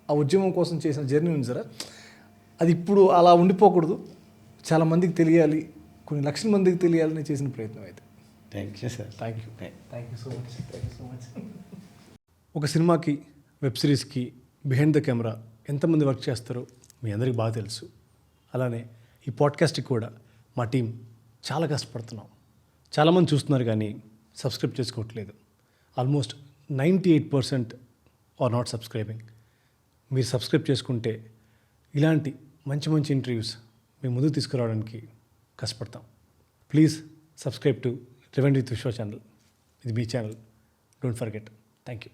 ఆ ఉద్యమం కోసం చేసిన జర్నీ ఉంది సార్, అది ఇప్పుడు అలా ఉండిపోకూడదు, చాలా మందికి తెలియాలి, కొన్ని లక్షల మందికి తెలియాలని చేసిన ప్రయత్నం అయితే. Thank you sir. Thank you so much. ఒక సినిమాకి, వెబ్ సిరీస్కి బిహైండ్ ద కెమెరా ఎంతమంది వర్క్ చేస్తారో మీ అందరికీ బాగా తెలుసు. అలానే ఈ పాడ్కాస్ట్కి కూడా మా టీం చాలా కష్టపడుతున్నాం. చాలామంది చూస్తున్నారు కానీ సబ్స్క్రైబ్ చేసుకోవట్లేదు. Almost 98% are not subscribing. మీరు సబ్స్క్రైబ్ చేసుకుంటే ఇలాంటి మంచి ఇంటర్వ్యూస్ మేము ముందుకు తీసుకురావడానికి కష్టపడతాం. Please subscribe to rewind with Vishwa channel. ఇది మీ channel, don't forget. Thank you.